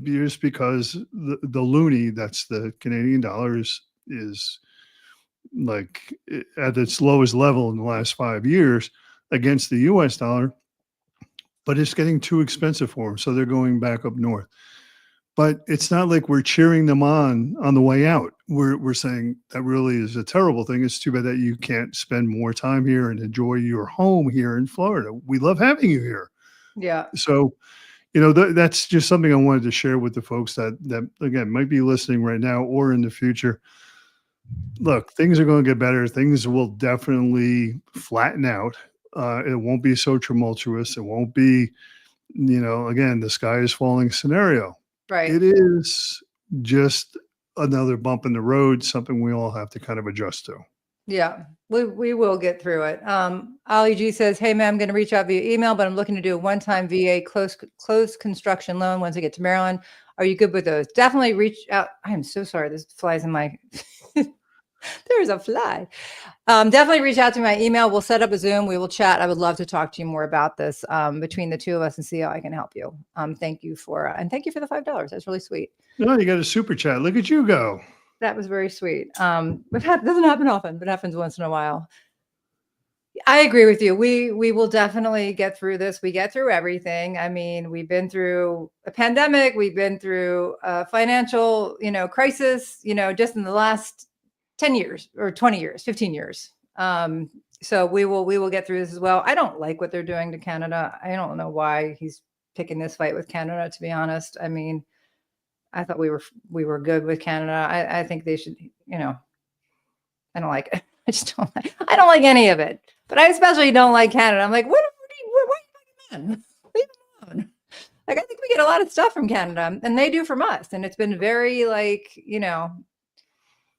just because the loonie, that's the Canadian dollar, is like at its lowest level in the last 5 years against the US dollar, but it's getting too expensive for them. So they're going back up north. But it's not like we're cheering them on the way out. We're saying that really is a terrible thing. It's too bad that you can't spend more time here and enjoy your home here in Florida. We love having you here. Yeah. So, that's just something I wanted to share with the folks that again might be listening right now or in the future. Look, things are going to get better. Things will definitely flatten out. It won't be so tumultuous. It won't be, again, the sky is falling scenario. Right. It is just another bump in the road, something we all have to kind of adjust to. Yeah, we will get through it. Ali G says, hey, man, I'm going to reach out via email, but I'm looking to do a one-time VA closed construction loan once I get to Maryland. Are you good with those? Definitely reach out. I am so sorry. There's flies in my... There's a fly. Definitely reach out to my email. We'll set up a Zoom. We will chat. I would love to talk to you more about this between the two of us and see how I can help you. Thank you for the $5. That's really sweet. No, you got a super chat. Look at you go. That was very sweet. It doesn't happen often, but happens once in a while. I agree with you. We will definitely get through this. We get through everything. I mean, we've been through a pandemic. We've been through a financial, crisis, just in the last 10 years or 20 years, 15 years. So we will get through this as well. I don't like what they're doing to Canada. I don't know why he's picking this fight with Canada, to be honest. I mean, I thought we were good with Canada. I think they should, I don't like it. I don't like any of it, but I especially don't like Canada. I'm like, why are you fucking men? Leave them alone. Like, I think we get a lot of stuff from Canada and they do from us. And it's been very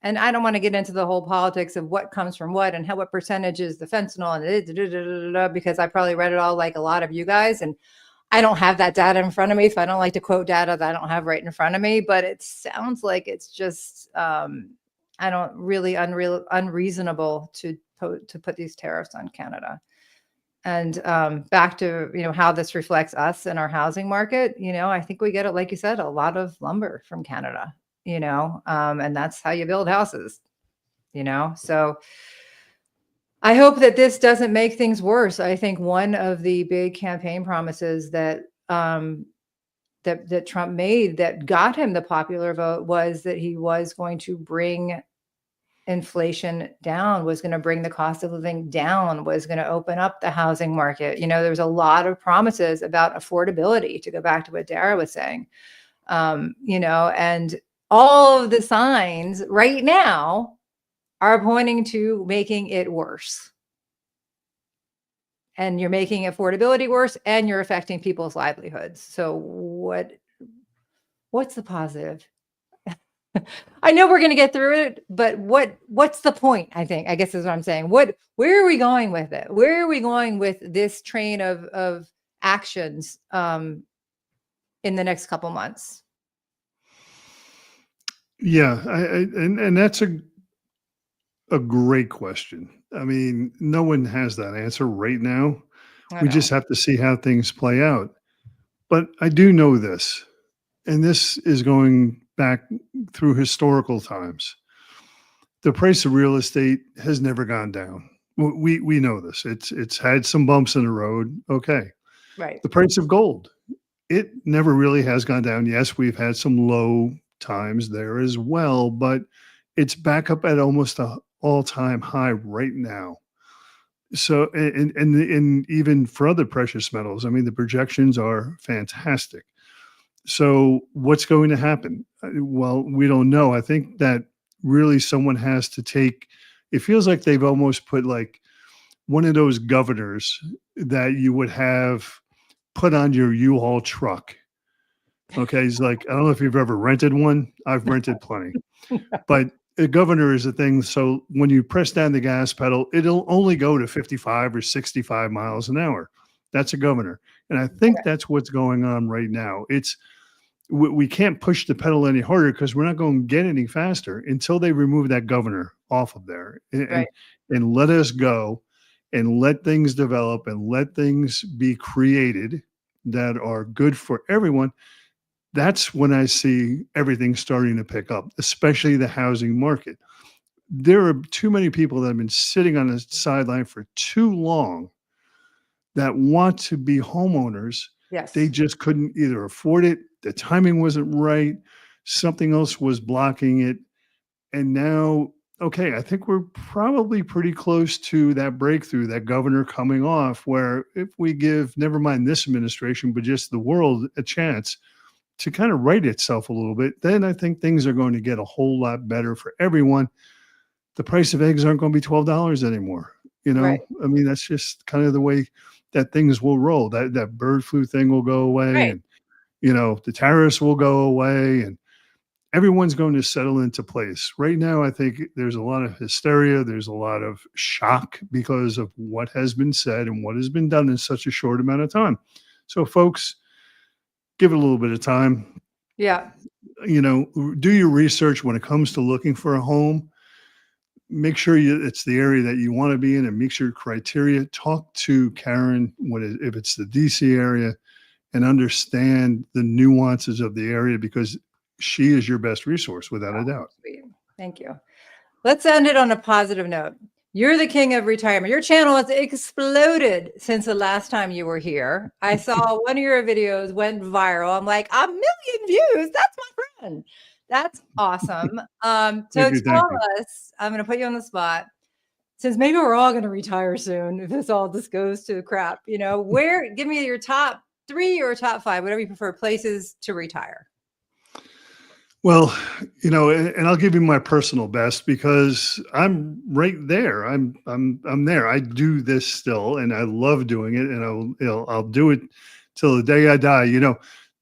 and I don't want to get into the whole politics of what comes from what and what percentage is the fentanyl and because I probably read it all like a lot of you guys. And I don't have that data in front of me. So I don't like to quote data that I don't have right in front of me, but it sounds like it's just, unreasonable to put these tariffs on Canada. And back to, how this reflects us in our housing market, I think we get it, like you said, a lot of lumber from Canada, and that's how you build houses. So I hope that this doesn't make things worse. I think one of the big campaign promises that that Trump made that got him the popular vote was that he was going to bring inflation down, was going to bring the cost of living down, was going to open up the housing market. There was a lot of promises about affordability, to go back to what Dara was saying. And all of the signs right now are pointing to making it worse. And you're making affordability worse, and you're affecting people's livelihoods. So what's the positive? I know we're going to get through it, but what's the point? I guess is what I'm saying. Where are we going with it? Where are we going with this train of actions in the next couple months? Yeah, and that's a great question. I mean, no one has that answer right now. We just have to see how things play out. But I do know this, and this is going back through historical times. The price of real estate has never gone down. We know this. It's had some bumps in the road. Okay. Right. The price of gold, it never really has gone down. Yes, we've had some low times there as well, but it's back up at almost an all-time high right now. So, and even for other precious metals, I mean, the projections are fantastic. So what's going to happen? Well, we don't know. I think that really someone has to take, it feels like they've almost put like one of those governors that you would have put on your U-Haul truck. Okay. He's like, I don't know if you've ever rented one. I've rented plenty, but a governor is a thing. So when you press down the gas pedal, it'll only go to 55 or 65 miles an hour. That's a governor. And I think that's what's going on right now. We can't push the pedal any harder because we're not going to get any faster until they remove that governor off of there and let us go and let things develop and let things be created that are good for everyone. That's when I see everything starting to pick up, especially the housing market. There are too many people that have been sitting on the sideline for too long that want to be homeowners. Yes. They just couldn't either afford it. The timing wasn't right. Something else was blocking it. And now, okay, I think we're probably pretty close to that breakthrough, that governor coming off, where if we give, never mind this administration, but just the world a chance to kind of right itself a little bit, then I think things are going to get a whole lot better for everyone. The price of eggs aren't going to be $12 anymore. Right. I mean, that's just kind of the way that things will roll. That bird flu thing will go away, and the tariffs will go away, and everyone's going to settle into place. Right now, I think there's a lot of hysteria. There's a lot of shock because of what has been said and what has been done in such a short amount of time. So, folks, give it a little bit of time. Yeah. Do your research when it comes to looking for a home. Make sure it's the area that you want to be in and make sure criteria. Talk to Caryn if it's the DC area and understand the nuances of the area because she is your best resource without a doubt. Sweet. Thank you. Let's end it on a positive note. You're the king of retirement. Your channel has exploded since the last time you were here. I saw one of your videos went viral. I'm like, 1 million views. That's my friend. That's awesome. So tell us, I'm going to put you on the spot. Since maybe we're all going to retire soon, if this all just goes to crap, give me your top 3 or top 5, whatever you prefer, places to retire. Well, and I'll give you my personal best because I'm right there. I'm there. I do this still, and I love doing it, and I'll do it till the day I die.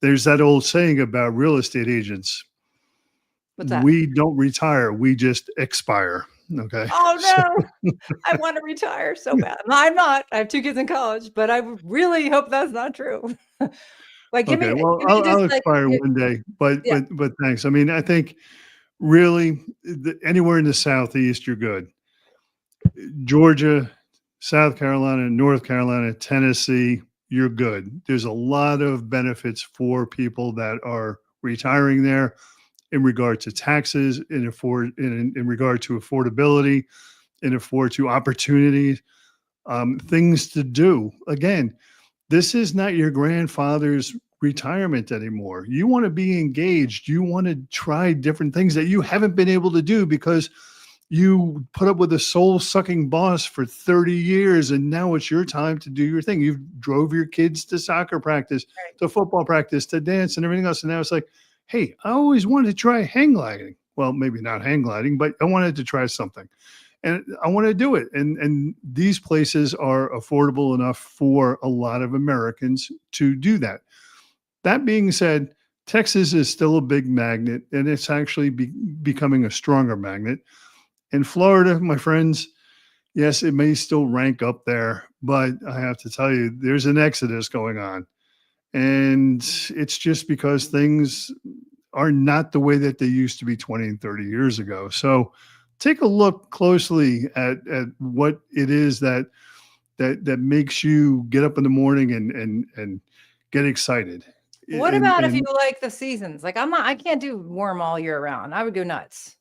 There's that old saying about real estate agents. What's that? We don't retire. We just expire. Okay. Oh no, I want to retire so bad. I'm not. I have 2 kids in college, but I really hope that's not true. Like, I'll expire one day, but thanks. I mean, I think really anywhere in the Southeast, you're good. Georgia, South Carolina, North Carolina, Tennessee, you're good. There's a lot of benefits for people that are retiring there. in regard to taxes, in regard to affordability, to opportunities, things to do. Again, this is not your grandfather's retirement anymore. You want to be engaged. You want to try different things that you haven't been able to do because you put up with a soul-sucking boss for 30 years, and now it's your time to do your thing. You drove your kids to soccer practice, to football practice, to dance and everything else. And now it's like, hey, I always wanted to try hang gliding. Well, maybe not hang gliding, but I wanted to try something. And I want to do it. And these places are affordable enough for a lot of Americans to do that. That being said, Texas is still a big magnet, and it's actually becoming a stronger magnet. In Florida, my friends, yes, it may still rank up there, but I have to tell you, there's an exodus going on. And it's just because things are not the way that they used to be 20 and 30 years ago. So take a look closely at what it is that makes you get up in the morning and get excited. What about if you like the seasons? Like I can't do warm all year round. I would go nuts.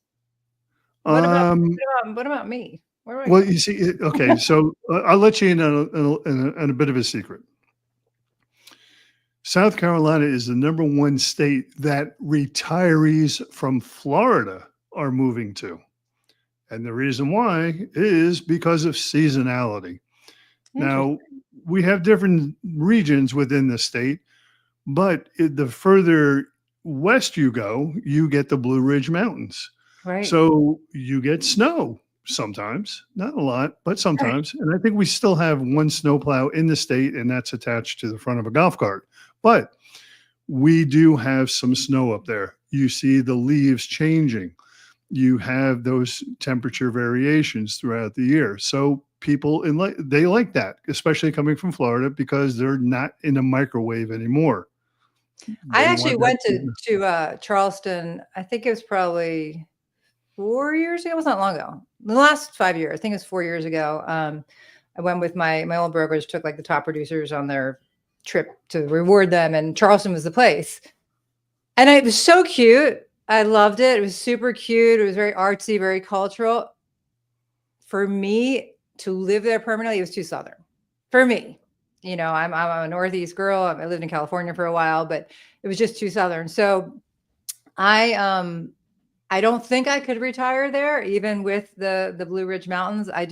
What about me? Well, you see, okay, so I'll let you in on a bit of a secret. South Carolina is the #1 state that retirees from Florida are moving to. And the reason why is because of seasonality. Now, we have different regions within the state, but the further west you go, you get the Blue Ridge Mountains. Right. So you get snow sometimes, not a lot, but sometimes. And I think we still have one snowplow in the state, and that's attached to the front of a golf cart. But we do have some snow up there. You see the leaves changing. You have those temperature variations throughout the year. So people they like that, especially coming from Florida, because they're not in a microwave anymore. I actually went to Charleston. I think it was probably 4 years ago. It was not long ago. The last 5 years. I think it was 4 years ago. I went with my old brokerage, took like the top producers on their trip to reward them, and Charleston was the place. And it was so cute. I loved it. It was super cute. It was very artsy, very cultural. For me to live there permanently, it was too Southern. For me, you know, I'm a Northeast girl. I lived in California for a while, but it was just too Southern. So I don't think I could retire there, even with the Blue Ridge Mountains. I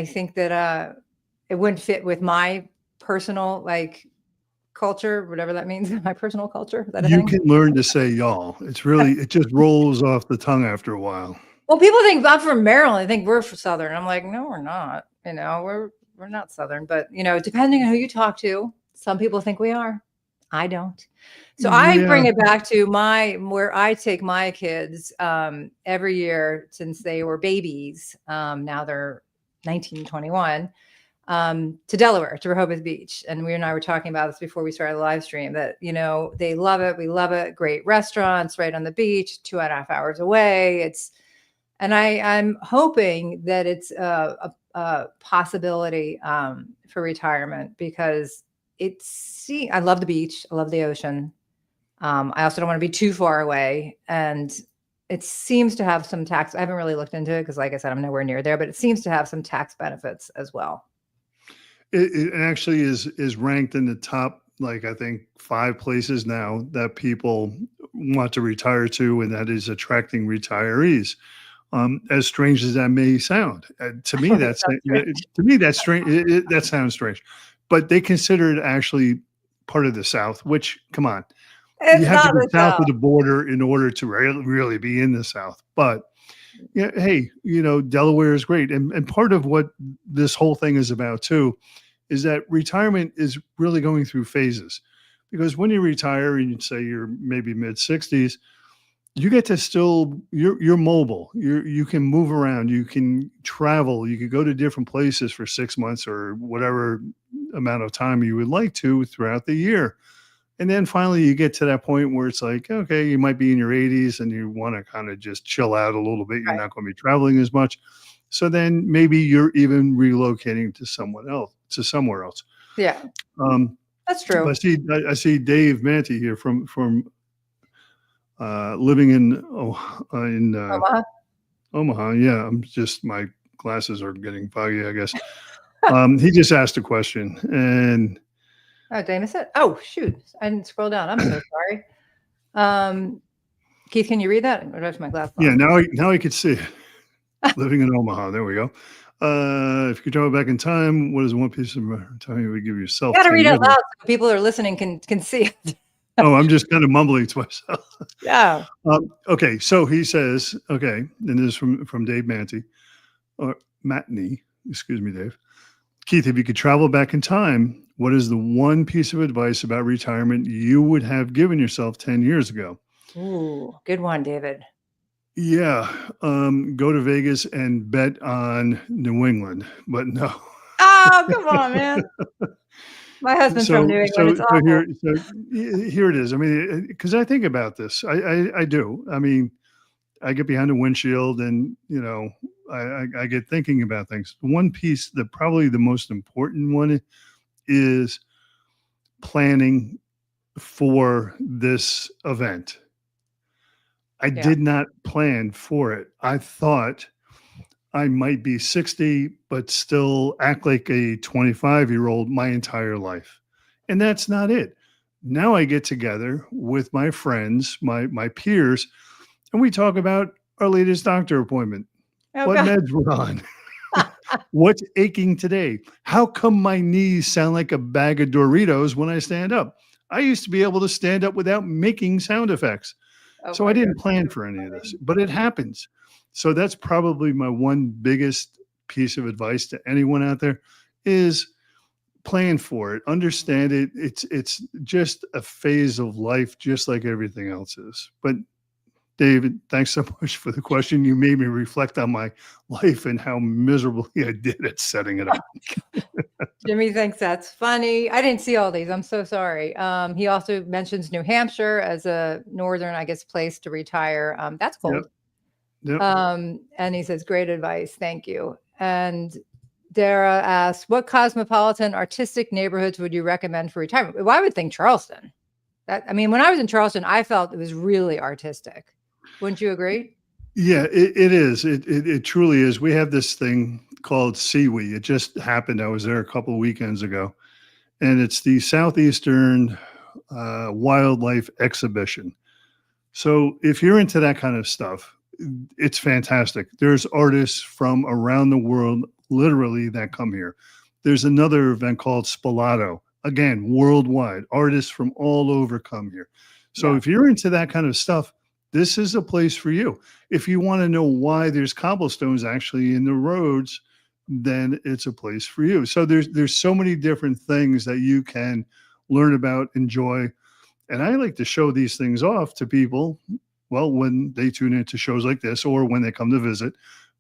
think that it wouldn't fit with my personal culture, whatever that means. My personal culture. You can learn to say y'all. It just rolls off the tongue after a while. Well, people think I'm from Maryland. They think we're from Southern. I'm like, no, we're not. You know, we're not Southern, but you know, depending on who you talk to, some people think we are. I don't. So I bring it back to where I take my kids every year since they were babies. Now they're 19, 21, to Delaware, to Rehoboth Beach. And we and I were talking about this before we started the live stream, that, you know, they love it. We love it. Great restaurants right on the beach, 2.5 hours away. And I'm hoping that it's a possibility for retirement, because I love the beach. I love the ocean. I also don't want to be too far away. And it seems to have some tax. I haven't really looked into it because, like I said, I'm nowhere near there, but it seems to have some tax benefits as well. It actually is ranked in the top, I think 5 places now that people want to retire to, and that is attracting retirees. As strange as that may sound, to me that's strange. That sounds strange, but they consider it actually part of the South. Which, come on, you have to be south of the border in order to really be in the South. But yeah, hey, you know, Delaware is great, and part of what this whole thing is about too is that retirement is really going through phases, because when you retire and you say you're maybe mid-60s. You get to you're mobile. You can move around. You can travel. You could go to different places for 6 months or whatever amount of time you would like to throughout the year. And then finally you get to that point where it's like, okay, you might be in your 80s and you want to kind of just chill out a little bit. You're not going to be traveling as much. So then maybe you're even relocating to somewhere else. Yeah. That's true. I see Dave Manti here from living in Omaha. Omaha. Yeah, my glasses are getting foggy, I guess. He just asked a question, and Oh, did I miss it? Oh, shoot. I didn't scroll down. I'm so sorry. Keith, can you read that? Or do I have my glasses yeah, on? now I could see it. Living in Omaha. There we go. If you could travel back in time, what is one piece of time you would give yourself? You got to 10 read years it ago? loud so people who are listening can see it. Oh, I'm just kind of mumbling to myself. Yeah. Okay, so he says, okay, and this is from Dave Manty, or Matney, excuse me, Dave. Keith, if you could travel back in time, what is the one piece of advice about retirement you would have given yourself 10 years ago? Ooh, good one, David. Yeah, go to Vegas and bet on New England, but no. Oh, come on, man. My husband's from New England. It's awful. Here it is. I mean, because I think about this, I do. I mean, I get behind the windshield, and I get thinking about things. One piece that probably the most important one is planning for this event. I did not plan for it. I thought I might be 60, but still act like a 25-year-old my entire life. And that's not it. Now I get together with my friends, my peers, and we talk about our latest doctor appointment, what meds we're on, what's aching today, how come my knees sound like a bag of Doritos when I stand up. I used to be able to stand up without making sound effects. So I didn't plan for any of this, but it happens. So that's probably my one biggest piece of advice to anyone out there is plan for it, understand it. It's just a phase of life, just like everything else is. But David, thanks so much for the question. You made me reflect on my life and how miserably I did at setting it up. Jimmy thinks that's funny. I didn't see all these. I'm so sorry. He also mentions New Hampshire as a northern, I guess, place to retire. That's cold. Yep. And he says, great advice. Thank you. And Dara asks, what cosmopolitan artistic neighborhoods would you recommend for retirement? Well, I would think Charleston. When I was in Charleston, I felt it was really artistic. Wouldn't you agree? Yeah, it is. It truly is. We have this thing called SeaWe. It just happened. I was there a couple of weekends ago, and it's the Southeastern Wildlife Exhibition. So if you're into that kind of stuff, it's fantastic. There's artists from around the world, literally, that come here. There's another event called Spalato. Again, worldwide. Artists from all over come here. So if you're into that kind of stuff, this is a place for you. If you want to know why there's cobblestones actually in the roads, then it's a place for you. So there's so many different things that you can learn about, enjoy. And I like to show these things off to people, well, when they tune into shows like this or when they come to visit.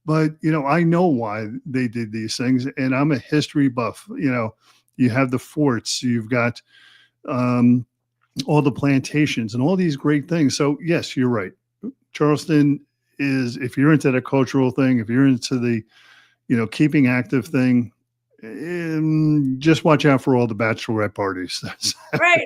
But, I know why they did these things, and I'm a history buff. You have the forts, you've got all the plantations and all these great things. So yes, you're right. Charleston is, if you're into the cultural thing, if you're into the, keeping active thing, just watch out for all the bachelorette parties. Right.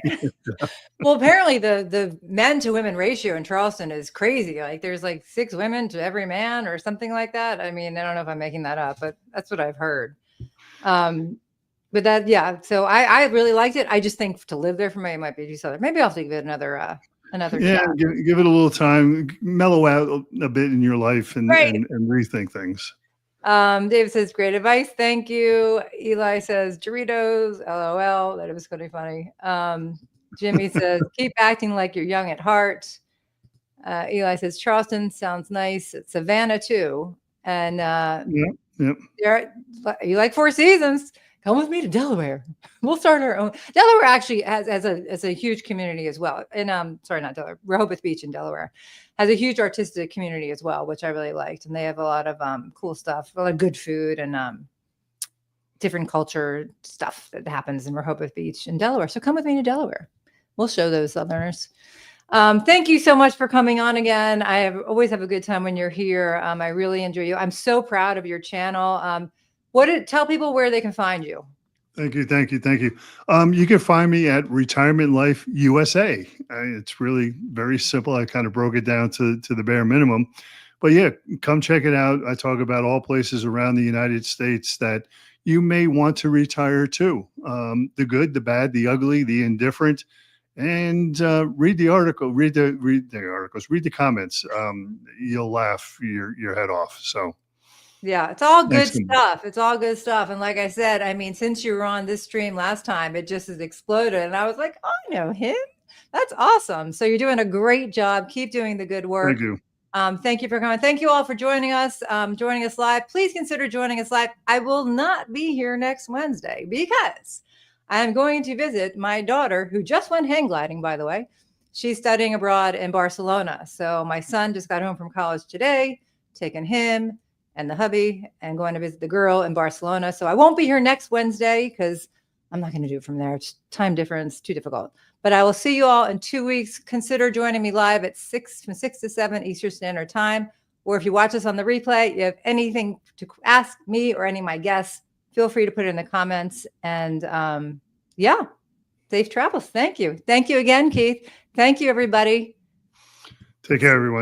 Well, apparently the men to women ratio in Charleston is crazy. Like there's like 6 women to every man or something like that. I don't know if I'm making that up, but that's what I've heard. But that, yeah. So I really liked it. I just think to live there for me, it might be too southern. Maybe I'll have to give it another shot. Give it a little time, mellow out a bit in your life and rethink things. David says, great advice. Thank you. Eli says, Doritos, LOL. That was going to be funny. Jimmy says, keep acting like you're young at heart. Eli says, Charleston sounds nice. Savannah too. And you like 4 seasons. Come with me to Delaware. We'll start our own. Delaware actually has a huge community as well. And sorry, not Delaware. Rehoboth Beach in Delaware has a huge artistic community as well, which I really liked. And they have a lot of cool stuff, a lot of good food and different culture stuff that happens in Rehoboth Beach in Delaware. So come with me to Delaware. We'll show those Southerners. Thank you so much for coming on again. Always have a good time when you're here. I really enjoy you. I'm so proud of your channel. Tell people where they can find you. Thank you, thank you, thank you. You can find me at Retirement Life USA. It's really very simple. I kind of broke it down to the bare minimum, but yeah, come check it out. I talk about all places around the United States that you may want to retire to. The good, the bad, the ugly, the indifferent, and read the article. Read the articles. Read the comments. You'll laugh your head off. So. Yeah, it's all good Thanks so much. stuff. It's all good stuff. And like I said, I mean, since you were on this stream last time, it just has exploded. And I was like, oh, I know him. That's awesome. So you're doing a great job. Keep doing the good work. Thank you. Thank you for coming. Thank you all for joining us live. Please consider joining us live. I will not be here next Wednesday because I am going to visit my daughter, who just went hang gliding, by the way. She's studying abroad in Barcelona. So my son just got home from college today, taking him and the hubby and going to visit the girl in Barcelona. So I won't be here next Wednesday because I'm not going to do it from there. It's time difference, too difficult. But I will see you all in 2 weeks. Consider joining me live at from 6 to 7 Eastern Standard Time. Or if you watch us on the replay, you have anything to ask me or any of my guests, feel free to put it in the comments. And yeah, safe travels. Thank you. Thank you again, Keith. Thank you, everybody. Take care, everyone.